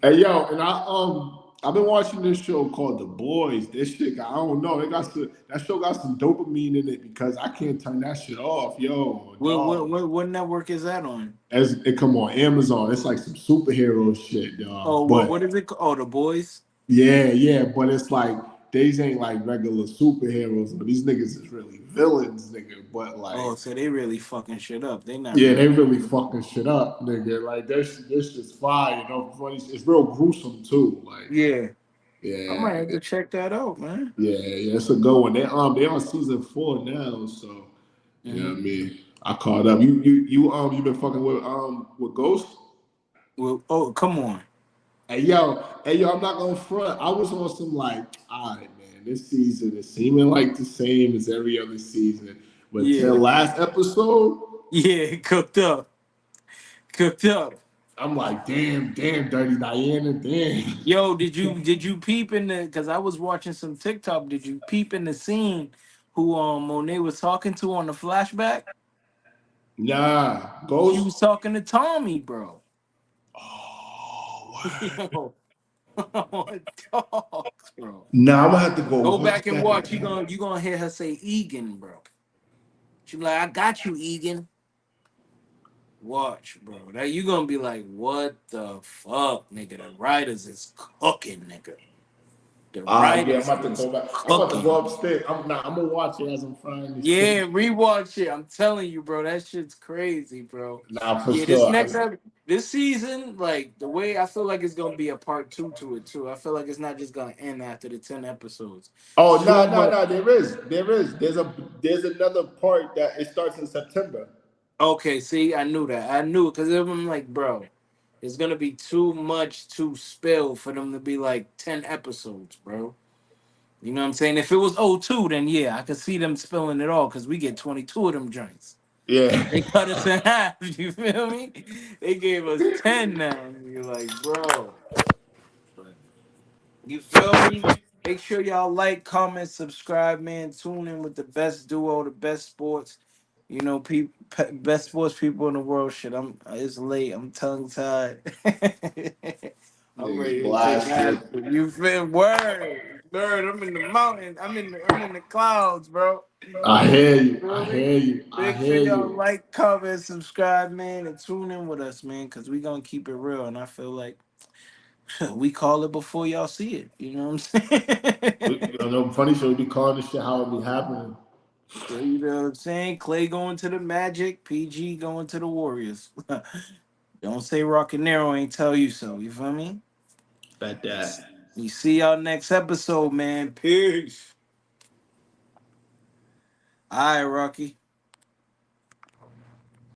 Speaker 1: Hey yo, and I've been watching this show called The Boys. This shit, I don't know. That show got some dopamine in it because I can't turn that shit off, yo, dog.
Speaker 2: What network is that on?
Speaker 1: As it come on Amazon, it's like some superhero shit, dog.
Speaker 2: Oh, what
Speaker 1: But
Speaker 2: is it? Oh, the boys.
Speaker 1: yeah, yeah, but it's like these ain't like regular superheroes, but these niggas is really villains, nigga. But
Speaker 2: Oh,
Speaker 1: like,
Speaker 2: so they really fucking shit up. They not
Speaker 1: yeah,
Speaker 2: really.
Speaker 1: they really fucking shit up, nigga. Like this is fire, you know. Funny, it's real gruesome too. Like,
Speaker 2: Yeah, I might have
Speaker 1: yeah,
Speaker 2: to check that out, man.
Speaker 1: yeah, yeah, it's a good one. They on season 4 now, so you know
Speaker 2: Hmm.
Speaker 1: what I mean. I caught up. You been fucking with Ghost?
Speaker 2: Well, oh, come on.
Speaker 1: Hey yo, I'm not gonna front. I was on some like, all right, man, this season is seeming like the same as every other season. But till
Speaker 2: Yeah,
Speaker 1: last episode,
Speaker 2: yeah, cooked up, cooked up.
Speaker 1: I'm like, damn, Dirty Diana, damn.
Speaker 2: Yo, did you peep in the? Because I was watching some TikTok. Did you peep in the scene who Monet was talking to on the flashback?
Speaker 1: Nah,
Speaker 2: She
Speaker 1: Ghost.
Speaker 2: was talking to Tommy, bro.
Speaker 1: Oh, word.
Speaker 2: Yo, dogs, bro.
Speaker 1: Nah, I'm gonna have to go
Speaker 2: Go
Speaker 1: watch
Speaker 2: back and
Speaker 1: that
Speaker 2: watch.
Speaker 1: again.
Speaker 2: You gonna hear her say Egan, bro. She be like, I got you, Egan. Watch, bro. That you gonna be like, what the fuck, nigga? The writers is cooking, nigga. The
Speaker 1: Yeah, I'm
Speaker 2: writers
Speaker 1: about to
Speaker 2: is
Speaker 1: go back. I'm about to go
Speaker 2: cooking.
Speaker 1: upstairs. I'm gonna watch it as I'm frying this
Speaker 2: Yeah,
Speaker 1: chicken.
Speaker 2: rewatch it. I'm telling you, bro. That shit's crazy, bro.
Speaker 1: Nah, for
Speaker 2: Yeah, this
Speaker 1: sure.
Speaker 2: next this season, like the way I feel like it's gonna be a part two to it too. I feel like it's not just gonna end after the 10 episodes.
Speaker 1: Oh no,
Speaker 2: Soon,
Speaker 1: no,
Speaker 2: but
Speaker 1: no. There is. There's another part that it starts in September.
Speaker 2: okay. See, I knew that. I knew it because I'm like, bro, it's gonna be too much to spill for them to be like 10 episodes, bro. You know what I'm saying? If it was '02, then yeah, I could see them spilling it all because we get 22 of them joints.
Speaker 1: Yeah.
Speaker 2: They cut us in half. You feel me? They gave us 10 now. And you're like, bro. But you feel me? Make sure y'all like, comment, subscribe, man. Tune in with the best duo, the best sports. You know, best sports people in the world. Shit, it's late. I'm tongue tied. I'm
Speaker 1: Niggas
Speaker 2: ready to take a nap.
Speaker 1: blasted.
Speaker 2: You feel word? I'm in the mountain. I'm in the clouds, bro.
Speaker 1: I hear you. I
Speaker 2: Feel me?
Speaker 1: hear you. I
Speaker 2: Make sure
Speaker 1: hear
Speaker 2: y'all
Speaker 1: you.
Speaker 2: like, comment, subscribe, man, and tune in with us, man, because we gonna keep it real. And I feel like we call it before y'all see it. You know what I'm saying?
Speaker 1: You know, funny shit. We be calling this shit how it be happening.
Speaker 2: So, you know what I'm saying? Clay going to the Magic, PG going to the Warriors. Don't say Rock and Niro ain't tell you so. You feel me?
Speaker 1: Bet that.
Speaker 2: You see y'all next episode, man. Peace. All right, Rocky.